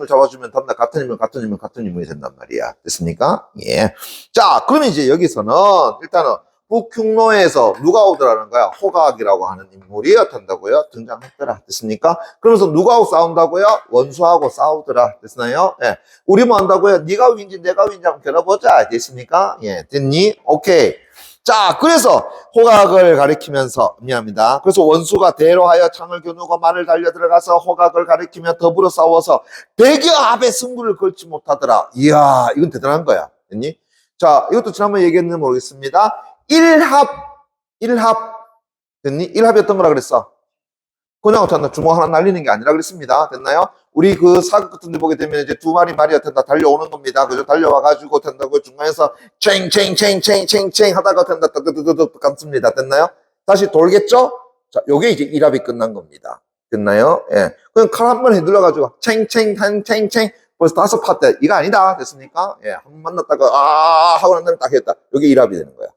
잡아주면 된다. 같은 인물이 된단 말이야. 됐습니까? 예. 자, 그러면 이제 여기서는 일단은 북흉노에서 누가 오더라는 거야? 호각이라고 하는 인물이 어떤다고요? 등장했더라. 됐습니까? 그러면서 누구하고 싸운다고요? 원수하고 싸우더라. 됐나요? 예. 우리 뭐 한다고요? 네가 윈지 내가 윈지 한번 겨뤄보자. 됐습니까? 예. 됐니? 오케이. 자, 그래서 호각을 가리키면서 미안합니다. 그래서 원수가 대로하여 창을 겨누고 말을 달려 들어가서 호각을 가리키며 더불어 싸워서 100여 합의 승부를 걸지 못하더라. 이야, 이건 대단한 거야. 됐니? 자, 이것도 지난번에 얘기했는지 모르겠습니다. 1합. 됐니? 1합이었던 거라 그랬어. 그냥 어쩌나 주먹 하나 날리는 게 아니라 그랬습니다. 됐나요? 우리 그 사극 같은 데 보게 되면 이제 두 마리 말이야 된다 달려오는 겁니다. 그죠? 달려와가지고 된다고 중간에서 챙 하다가 된다 뜨뜨뜨뜨 감습니다. 됐나요? 다시 돌겠죠? 자, 요게 이제 1합이 끝난 겁니다. 됐나요? 예. 그냥 칼 한 번 해둘러가지고 챙 벌써 5파트. 이거 아니다. 됐습니까? 예. 한 번 만났다가 하고 난 다음에 딱 했다. 요게 1합이 되는 거야.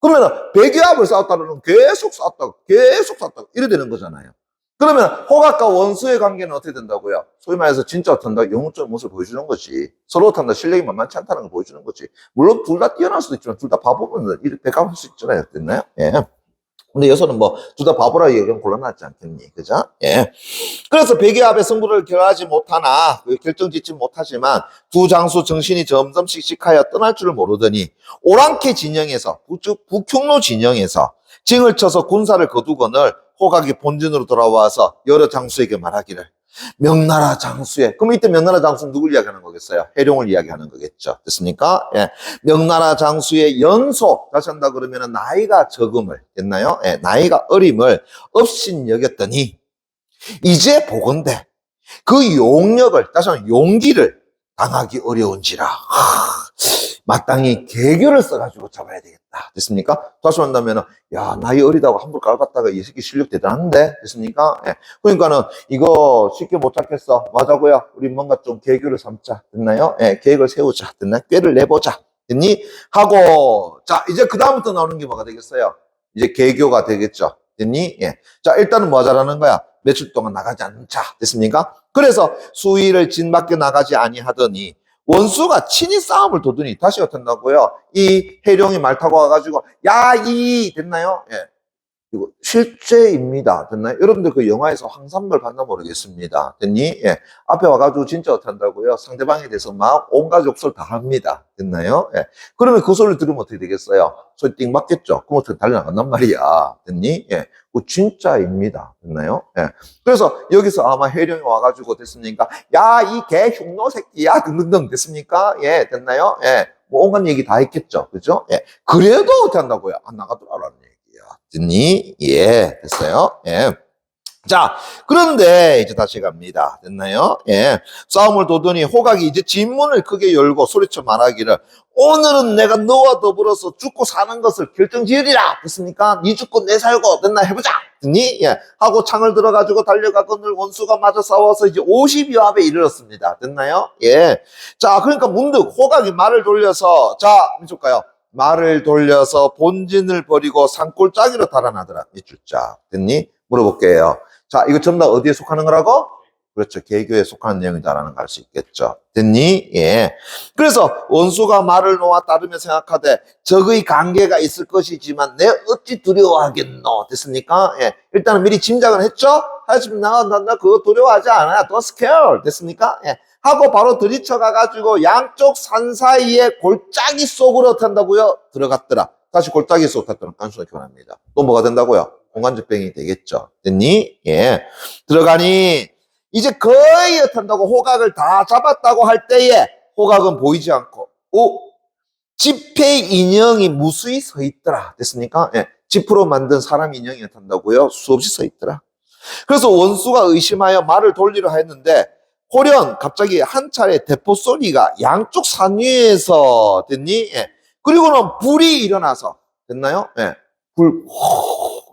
그러면 100여 합을 싸웠다는 계속 싸웠다고 이래 되는 거잖아요. 그러면 호각과 원수의 관계는 어떻게 된다고요? 소위 말해서 진짜 어떤다? 영웅적인 모습을 보여주는 거지. 서로 어떤다? 실력이 만만치 않다는 걸 보여주는 거지. 물론 둘 다 뛰어날 수도 있지만 둘 다 바보면 이렇게 백합할 수 있잖아요. 됐나요? 예. 근데 여기서는 뭐 둘 다 바보라 얘기하면 곤란하지 않겠니? 그죠? 예. 그래서 100여 합의 승부를 결하지 못하나 결정짓지 못하지만 두 장수 정신이 점점 씩씩하여 떠날 줄을 모르더니 오랑캐 진영에서 북흉노 진영에서 징을 쳐서 군사를 거두거늘 호각이 본진으로 돌아와서 여러 장수에게 말하기를 명나라 장수의, 그럼 이때 명나라 장수는 누굴 이야기하는 거겠어요? 해룡을 이야기하는 거겠죠. 됐습니까? 예. 명나라 장수의 연소, 다시 한다 그러면 나이가 적음을, 됐나요? 예. 나이가 어림을 업신 여겼더니, 이제 보건대 그 용력을, 다시 한번 용기를 당하기 어려운지라. 마땅히 계교를 써가지고 잡아야 되겠다. 됐습니까? 다시 한다면, 야, 나이 어리다고 함부로 깔봤다가 이 새끼 실력 대단한데? 됐습니까? 예. 그러니까는, 이거 쉽게 못 잡겠어. 맞아고요. 우리 뭔가 좀 계교를 삼자. 됐나요? 예, 계획을 세우자. 됐나? 꾀를 내보자. 됐니? 하고, 자, 이제 그다음부터 나오는 게 뭐가 되겠어요? 이제 계교가 되겠죠. 됐니? 예. 자, 일단은 뭐 하자라는 거야? 며칠 동안 나가지 않자. 됐습니까? 그래서 수위를 진밖에 나가지 아니하더니, 원수가 친히 싸움을 도더니 다시 어떤다고요? 이 해룡이 말 타고 와가지고 됐나요? 예. 이거 실제입니다. 됐나요? 여러분들 그 영화에서 황산벌 봤나 모르겠습니다. 됐니? 예. 앞에 와가지고 진짜 어떡한다고요? 상대방에 대해서 막 온갖 욕설 다 합니다. 됐나요? 예. 그러면 그 소리를 들으면 어떻게 되겠어요? 소리 띵 맞겠죠? 그럼 어떻게 달려나간단 말이야. 됐니? 예. 그 진짜입니다. 됐나요? 예. 그래서 여기서 아마 해령이 와가지고 됐습니까? 야, 이 개 흉노 새끼야. 등등등 됐습니까? 예. 됐나요? 예. 뭐 온갖 얘기 다 했겠죠. 그죠? 예. 그래도 어떻게 한다고요? 안 나가더라라는 얘기야. 됐니? 예. 됐어요? 예. 자, 그런데 이제 다시 갑니다. 됐나요? 예. 싸움을 도더니 호각이 이제 진문을 크게 열고 소리쳐 말하기를 오늘은 내가 너와 더불어서 죽고 사는 것을 결정지으리라. 됐습니까? 네 죽고 내 살고 됐나 해보자. 됐니? 예. 하고 창을 들어가지고 달려가거늘 원수가 맞아 싸워서 이제 50여 합에 이르렀습니다. 됐나요? 예. 자, 그러니까 문득 호각이 말을 돌려서 자, 해줄까요? 말을 돌려서 본진을 버리고 산골짜기로 달아나더라. 몇 줄자. 됐니? 물어볼게요. 자, 이거 전부 다 어디에 속하는 거라고? 그렇죠. 개교에 속하는 내용이다라는 걸 알 수 있겠죠. 됐니? 예. 그래서 원수가 말을 놓아 따르며 생각하되 적의 관계가 있을 것이지만 내 어찌 두려워하겠노? 됐습니까? 예. 일단은 미리 짐작을 했죠? 하지만 나 그거 두려워하지 않아. Don't scare. 됐습니까? 예. 하고 바로 들이쳐 가가지고 양쪽 산 사이에 골짜기 속으로 탄다고요? 들어갔더라. 다시 골짜기 속으로 탔더라. 간수가 교환합니다. 또 뭐가 된다고요? 공간적병이 되겠죠. 됐니? 예. 들어가니 이제 거의 어탄다고 호각을 다 잡았다고 할 때에 호각은 보이지 않고 지폐 인형이 무수히 서 있더라. 됐습니까? 예. 지프로 만든 사람 인형이 어탄다고요? 수없이 서 있더라. 그래서 원수가 의심하여 말을 돌리려 했는데 호련 갑자기 한 차례 대포 소리가 양쪽 산 위에서 됐니? 예. 그리고는 불이 일어나서 됐나요? 예.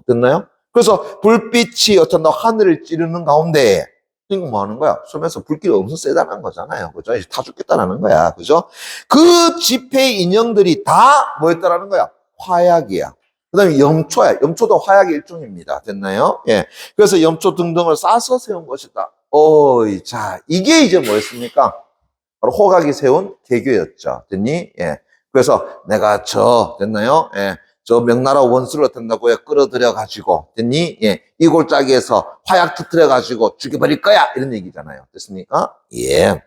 됐나요? 그래서 불빛이 어떤 하늘을 찌르는 가운데 이거 뭐 하는 거야? 쏘면서 불길이 엄청 세다는 거잖아요. 그죠? 이제 다 죽겠다라는 거야. 그죠? 그 지폐 인형들이 다 뭐였다라는 거야? 화약이야. 그 다음에 염초야. 염초도 화약의 일종입니다. 됐나요? 예. 그래서 염초 등등을 싸서 세운 것이다. 자, 이게 이제 뭐였습니까? 바로 호각이 세운 개교였죠. 됐니? 예. 그래서 내가 됐나요? 예. 저 명나라 원수를 어떤다고요? 끌어들여 가지고 됐니? 예. 이 골짜기에서 화약 터뜨려 가지고 죽여버릴 거야. 이런 얘기잖아요. 됐습니까? 예.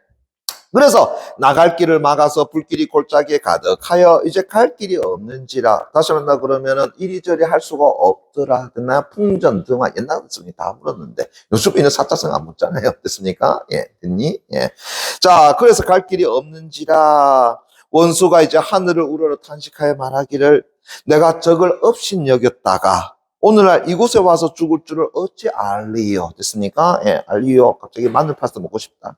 그래서 나갈 길을 막아서 불길이 골짜기에 가득하여 이제 갈 길이 없는지라. 다시 한번 그러면은 이리저리 할 수가 없더라. 됐나요? 풍전, 등화, 옛날 성이 다 물었는데 요즘에는 사자성 안 묻잖아요. 됐습니까? 예. 됐니? 예. 자, 그래서 갈 길이 없는지라. 원수가 이제 하늘을 우러러 탄식하여 말하기를 내가 적을 업신여겼다가 오늘날 이곳에 와서 죽을 줄을 어찌 알리요? 됐습니까? 예, 알리요. 갑자기 마늘 파스타 먹고 싶다.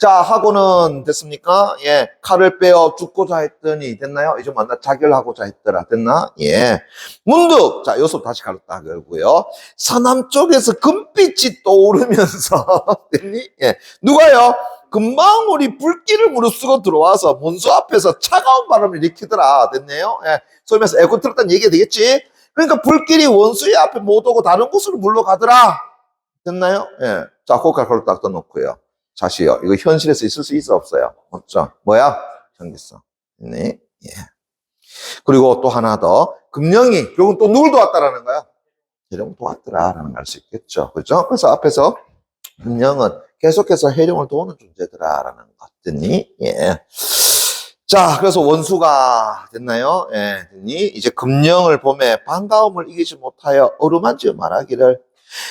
자, 하고는 됐습니까? 예, 칼을 빼어 죽고자 했더니 됐나요? 이제 만나 자결하고자 했더라. 됐나? 예. 문득 자, 요소 다시 가렸다 그러고요. 서남 쪽에서 금빛이 떠오르면서 됐니? 예. 누가요? 금방울이 불길을 무릅쓰고 들어와서 원수 앞에서 차가운 바람을 일으키더라. 됐네요? 예. 소리면서 에어컨 틀었다는 얘기가 되겠지? 그러니까 불길이 원수의 앞에 못 오고 다른 곳으로 물러가더라. 됐나요? 예. 자, 고칼칼로 딱 떠놓고요. 자시요. 이거 현실에서 있을 수 있어, 없어요? 없죠. 뭐야? 전기성. 네. 예. 그리고 또 하나 더. 금령이 결국은 또 누굴 도왔다라는 거야? 해룡을 도왔더라라는 걸 알 수 있겠죠. 그죠? 그래서 앞에서 금령은 계속해서 해룡을 도우는 존재더라라는 것 같더니, 예. 자, 그래서 원수가 됐나요? 예, 됐니? 이제 금령을 보매 반가움을 이기지 못하여 어루만지어 말하기를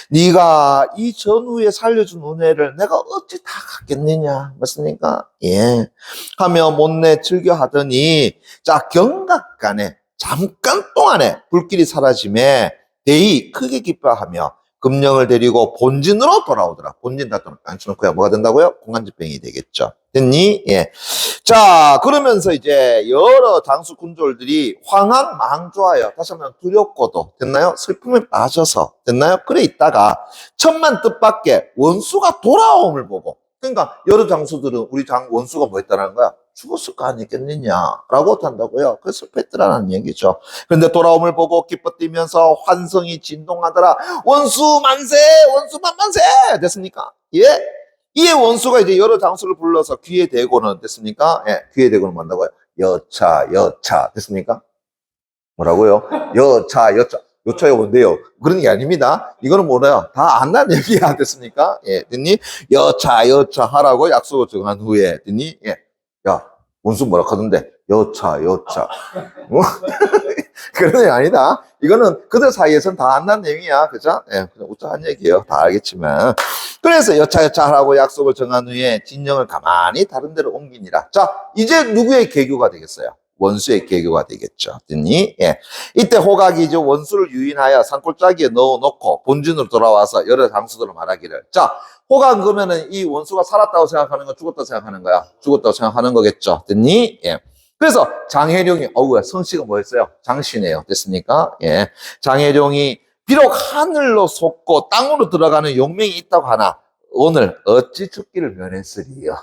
네가 이 전후에 살려준 은혜를 내가 어찌 다 갚겠느냐 맞습니까? 예, 하며 못내 즐겨하더니 자, 경각간에 잠깐 동안에 불길이 사라짐에 대의 크게 기뻐하며 금령을 데리고 본진으로 돌아오더라. 본진 다 앉혀놓고야 뭐가 된다고요? 공간집행이 되겠죠. 됐니? 예. 자, 그러면서 이제 여러 장수 군졸들이 황황망조하여 다시 한번 두렵고도 됐나요? 슬픔에 빠져서 됐나요? 그래 있다가 천만 뜻밖의 원수가 돌아옴을 보고 그러니까 여러 장수들은 우리 원수가 뭐 했다는 거야? 죽었을 거 아니겠느냐라고 한다고요. 그래서 슬펐더라는 얘기죠. 그런데 돌아옴을 보고 기뻐 뛰면서 환성이 진동하더라. 원수 만세! 원수 만만세! 됐습니까? 예? 이에 원수가 이제 여러 장수를 불러서 귀에 대고는 됐습니까? 예, 귀에 대고는 뭔다고요? 여차, 됐습니까? 뭐라고요? 여차. 요차에 온대요. 그런 게 아닙니다. 이거는 뭐래요? 다 안다는 얘기야. 됐습니까? 예, 됐니? 여차 하라고 약속을 정한 후에, 됐니? 예. 야, 원수 뭐라 하던데? 여차. 뭐? 그런 게 아니다. 이거는 그들 사이에서는 다 안다는 내용이야. 그죠? 예, 그냥 우짜한 얘기예요. 다 알겠지만. 그래서 여차 하라고 약속을 정한 후에 진영을 가만히 다른 데로 옮기니라. 자, 이제 누구의 계교가 되겠어요? 원수의 계교가 되겠죠. 됐니? 예. 이때 호각이 이제 원수를 유인하여 산골짜기에 넣어놓고 본진으로 돌아와서 여러 장수들을 말하기를. 자, 호각 그러면은 이 원수가 살았다고 생각하는 거, 죽었다고 생각하는 거야? 죽었다고 생각하는 거겠죠. 됐니? 예. 그래서 장혜룡이, 성씨가 뭐였어요? 장씨네요. 됐습니까? 예. 장혜룡이 비록 하늘로 솟고 땅으로 들어가는 용맹이 있다고 하나, 오늘 어찌 죽기를 면했으리요.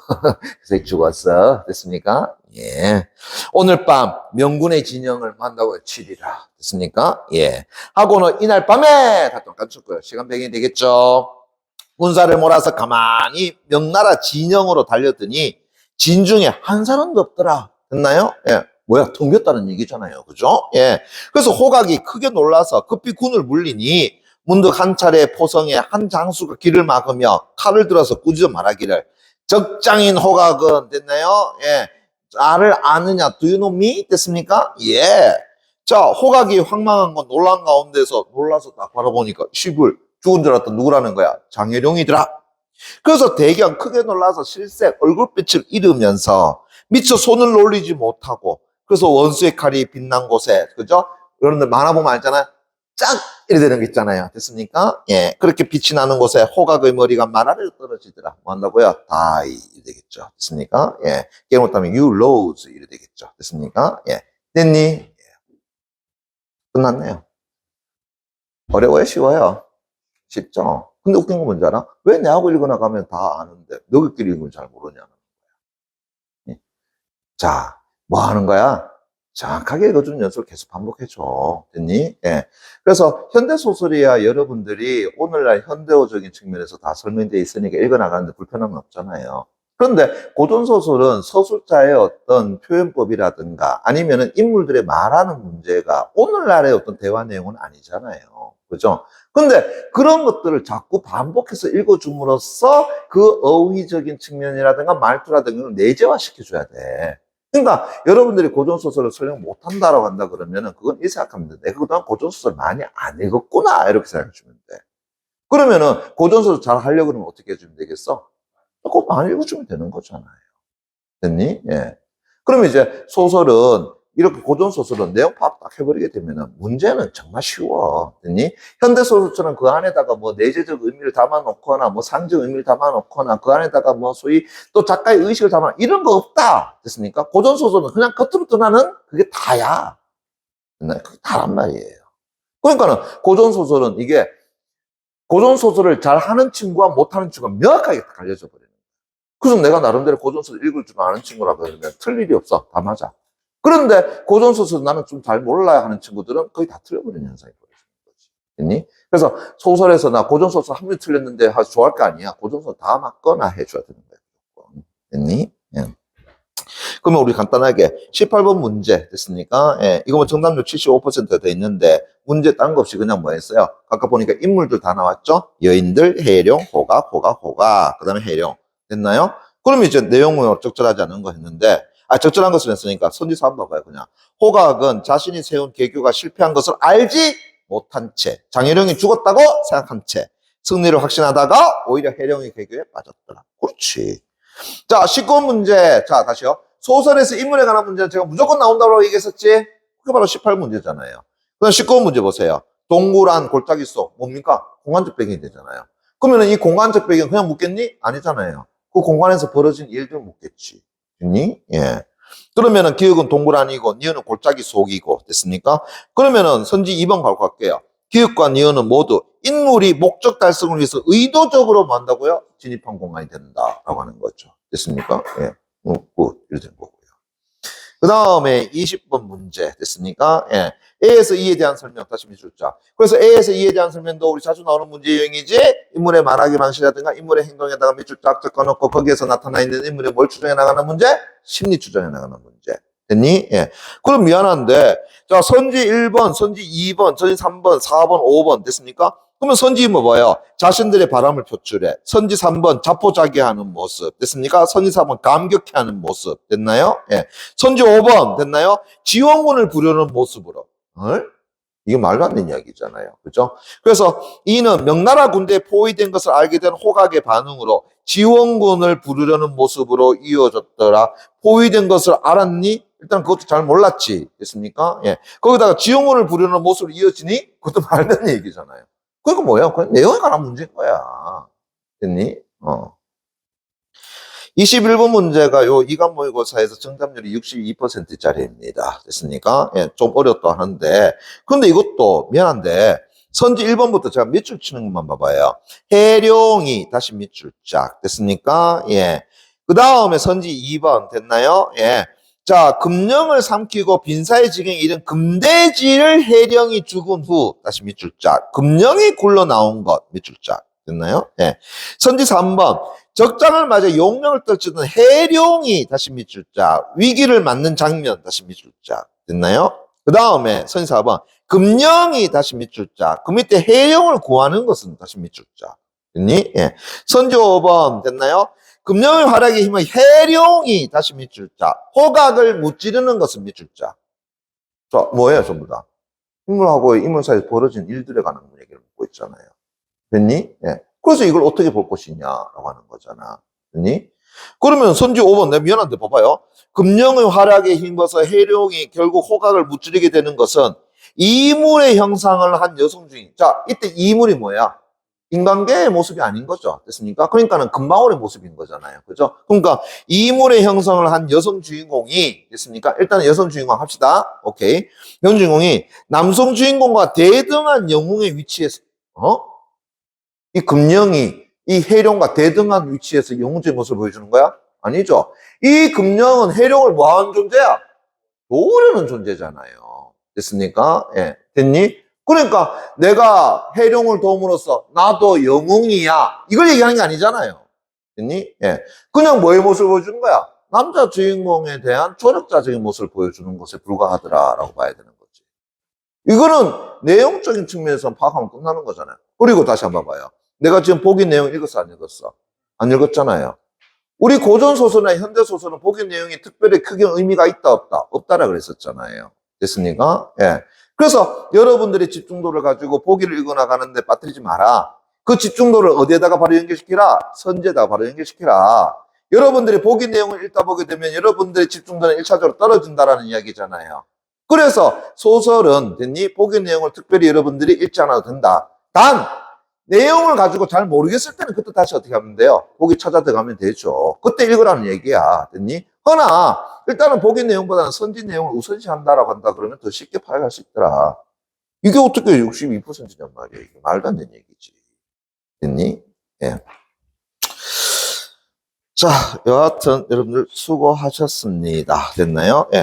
그래서 죽었어. 됐습니까? 예. 오늘 밤 명군의 진영을 만나고 치리라. 됐습니까? 예. 하고는 이날 밤에 다 똑같을 거예요. 시간 배경이 되겠죠. 군사를 몰아서 가만히 명나라 진영으로 달렸더니 진중에 한 사람도 없더라. 됐나요? 예. 뭐야, 텅겼다는 얘기잖아요. 그죠? 예. 그래서 호각이 크게 놀라서 급히 군을 물리니 문득 한 차례 포성에 한 장수가 길을 막으며 칼을 들어서 꾸짖어 말하기를 적장인 호각은 됐나요? 예. 나를 아느냐? Do you know me? 됐습니까? 예. 자, 호각이 황망한 건 놀란 가운데서 놀라서 딱 바라보니까 시불 죽은 줄 알았던 누구라는 거야? 장혜룡이더라. 그래서 대견 크게 놀라서 실색 얼굴빛을 잃으면서 미처 손을 놀리지 못하고 그래서 원수의 칼이 빛난 곳에 그죠? 여러분들 만화 보면 알잖아요. 짝 이래 되는 게 있잖아요. 됐습니까? 예, 그렇게 빛이 나는 곳에 호각의 머리가 말아래로 떨어지더라. 뭐 한다고요? die 이래 되겠죠. 됐습니까? 예, 게임 못하면 you lose 이래 되겠죠. 됐습니까? 예, 됐니? 예. 끝났네요. 어려워요? 쉬워요? 쉽죠? 근데 웃긴 건 뭔지 알아? 왜 내하고 읽어나가면 다 아는데 너희끼리 읽으면 잘 모르냐는 거야. 예. 자, 뭐 하는 거야? 정확하게 읽어주는 연습을 계속 반복해줘. 됐니? 예. 그래서 현대소설이야 여러분들이 오늘날 현대어적인 측면에서 다 설명되어 있으니까 읽어나가는데 불편함은 없잖아요. 그런데 고전소설은 서술자의 어떤 표현법이라든가 아니면은 인물들의 말하는 문제가 오늘날의 어떤 대화 내용은 아니잖아요. 그죠? 근데 그런 것들을 자꾸 반복해서 읽어줌으로써 그 어휘적인 측면이라든가 말투라든가 내재화 시켜줘야 돼. 그러니까 여러분들이 고전소설을 설명 못한다라고 한다 그러면은 그건 이 생각하면 돼. 내가 그동안 고전소설 많이 안 읽었구나 이렇게 생각해 주면 돼. 그러면은 고전소설 잘 하려고 그러면 어떻게 해주면 되겠어? 조금 많이 읽어주면 되는 거잖아요. 됐니? 예. 그러면 이제 소설은 이렇게 고전소설은 내용 파악 딱 해버리게 되면은 문제는 정말 쉬워. 됐니? 현대소설처럼 그 안에다가 뭐 내재적 의미를 담아놓거나 뭐 상징 의미를 담아놓거나 그 안에다가 뭐 소위 또 작가의 의식을 담아 이런 거 없다. 됐습니까? 고전소설은 그냥 겉으로 드러나는 그게 다야. 그게 다란 말이에요. 그러니까는 고전소설은 이게 고전소설을 잘 하는 친구와 못하는 친구가 명확하게 갈려져 버려요. 그래서 내가 나름대로 고전소설 읽을 줄 아는 친구라 그러면 틀 일이 없어. 다 맞아. 그런데 고전소설 나는 좀 잘 몰라야 하는 친구들은 거의 다 틀려버리는 현상이 벌어지는 거지. 됐니? 그래서 소설에서 나 고전소설 한 번 틀렸는데 아주 좋아할 거 아니야. 고전소설 다 맞거나 해줘야 되는 거야. 됐니? 예. 그러면 우리 간단하게 18번 문제 됐습니까? 예. 이거 뭐 정답률 75%가 돼 있는데 문제 딴 거 없이 그냥 뭐 했어요? 아까 보니까 인물들 다 나왔죠? 여인들, 해룡, 호각. 그 다음에 해룡. 됐나요? 그럼 이제 내용은 적절하지 않은 거 했는데 적절한 것을 했으니까 선지서 한번 봐봐요. 그냥 호각은 자신이 세운 계교가 실패한 것을 알지 못한 채 장혜룡이 죽었다고 생각한 채 승리를 확신하다가 오히려 해룡의 계교에 빠졌더라. 그렇지. 자, 19번 문제. 자, 다시요. 소설에서 인물에 관한 문제는 제가 무조건 나온다고 얘기했었지? 그게 바로 18문제잖아요. 그럼 19번 문제 보세요. 동그란 골짜기 속 뭡니까? 공간적 배경이 되잖아요. 그러면 이 공간적 배경 그냥 묻겠니? 아니잖아요. 그 공간에서 벌어진 일들 묻겠지. 됐니? 예. 그러면은 기억은 동그라니고 니은은 골짜기 속이고 됐습니까? 그러면은 선지 2번 가고 갈게요. 기억과 니은은 모두 인물이 목적 달성을 위해서 의도적으로 뭐 한다고요? 진입한 공간이 된다라고 하는 거죠. 됐습니까? 예. 이렇게 된 거고요. 그 다음에 20번 문제 됐습니까? 예. A에서 E에 대한 설명 다시 미술자. 그래서 A에서 E에 대한 설명도 우리 자주 나오는 문제 유형이지 인물의 말하기 방식이라든가 인물의 행동에다가 밑줄 쫙 적어놓고 거기에서 나타나 있는 인물의 뭘 추정해 나가는 문제? 심리 추정해 나가는 문제. 됐니? 예. 그럼 미안한데, 자, 선지 1번, 선지 2번, 선지 3번, 4번, 5번 됐습니까? 그러면 선지 뭐 뭐예요? 자신들의 바람을 표출해. 선지 3번 자포자기하는 모습 됐습니까? 선지 4번 감격해하는 모습 됐나요? 예. 선지 5번 됐나요? 지원군을 부르는 모습으로. 이게 말도 안 되는 이야기잖아요. 그죠? 그래서 이는 명나라 군대에 포위된 것을 알게 된 호각의 반응으로 지원군을 부르려는 모습으로 이어졌더라. 포위된 것을 알았니? 일단 그것도 잘 몰랐지. 됐습니까? 예. 거기다가 지원군을 부르는 모습으로 이어지니? 그것도 말도 안 되는 얘기잖아요. 그러니까 뭐야? 그냥 내용에 관한 문제인 거야. 됐니? 21번 문제가 요 이간 모의고사에서 정답률이 62%짜리입니다. 됐습니까? 예, 좀 어렵다 하는데. 근데 이것도 미안한데, 선지 1번부터 제가 밑줄 치는 것만 봐봐요. 해룡이 다시 밑줄 짝. 됐습니까? 예. 그 다음에 선지 2번 됐나요? 예. 자, 금령을 삼키고 빈사의 지경에 이른 금대지를 해령이 죽은 후 다시 밑줄 짝. 금령이 굴러 나온 것 밑줄 짝. 됐나요? 예. 선지 3번. 적장을 맞아 용명을 떨치던 해룡이 다시 밑줄 짝. 위기를 맞는 장면 다시 밑줄 짝. 됐나요? 그 다음에 선지 4번. 금령이 다시 밑줄 짝. 그 밑에 해룡을 구하는 것은 다시 밑줄 짝. 됐니? 예. 선지 5번. 됐나요? 금령의 활약에 힘은 해룡이 다시 밑줄 짝. 호각을 무찌르는 것은 밑줄 짝. 자, 뭐예요, 전부 다? 인물하고 인물 사이에서 벌어진 일들에 관한 얘기를 묻고 있잖아요. 됐니? 예. 그래서 이걸 어떻게 볼 것이냐라고 하는 거잖아. 됐니? 그러면 선지 5번, 내가 미안한데 봐봐요. 금령의 활약에 힘입어서 해룡이 결국 호각을 무찌르게 되는 것은 이물의 형상을 한 여성 주인. 자, 이때 이물이 뭐야? 인간계의 모습이 아닌 거죠. 됐습니까? 그러니까는 금방울의 모습인 거잖아요. 그죠? 그러니까 이물의 형성을 한 여성 주인공이 됐습니까? 일단은 여성 주인공 합시다. 오케이. 여성 주인공이 남성 주인공과 대등한 영웅의 위치에서 이 금령이 이 해룡과 대등한 위치에서 영웅의 모습을 보여주는 거야? 아니죠. 이 금령은 해룡을 뭐하는 존재야? 도우려는 존재잖아요. 됐습니까? 예. 됐니? 그러니까 내가 해룡을 도움으로써 나도 영웅이야. 이걸 얘기하는 게 아니잖아요. 됐니? 예. 그냥 뭐의 모습을 보여주는 거야? 남자 주인공에 대한 조력자적인 모습을 보여주는 것에 불과하더라라고 봐야 되는 거지. 이거는 내용적인 측면에서 파악하면 끝나는 거잖아요. 그리고 다시 한번 봐요. 내가 지금 복인 내용 읽었어, 안 읽었어? 안 읽었잖아요. 우리 고전소설이나 현대소설은 복인 내용이 특별히 크게 의미가 있다, 없다? 없다라 그랬었잖아요. 됐습니까? 예. 그래서 여러분들의 집중도를 가지고 보기를 읽어나가는데 빠뜨리지 마라. 그 집중도를 어디에다가 바로 연결시키라? 선지에다가 바로 연결시키라. 여러분들이 보기 내용을 읽다 보게 되면 여러분들의 집중도는 1차적으로 떨어진다라는 이야기잖아요. 그래서 소설은 됐니? 보기 내용을 특별히 여러분들이 읽지 않아도 된다. 단 내용을 가지고 잘 모르겠을 때는 그때 다시 어떻게 하면 돼요? 보기 찾아 들어가면 되죠. 그때 읽으라는 얘기야. 됐니? 허나 일단은 보기 내용보다는 선지 내용을 우선시한다라고 한다 그러면 더 쉽게 파악할 수 있더라. 이게 어떻게 62%냔 말이야. 이게 말도 안 되는 얘기지. 됐니? 예. 자, 여하튼 여러분들 수고하셨습니다. 됐나요? 예.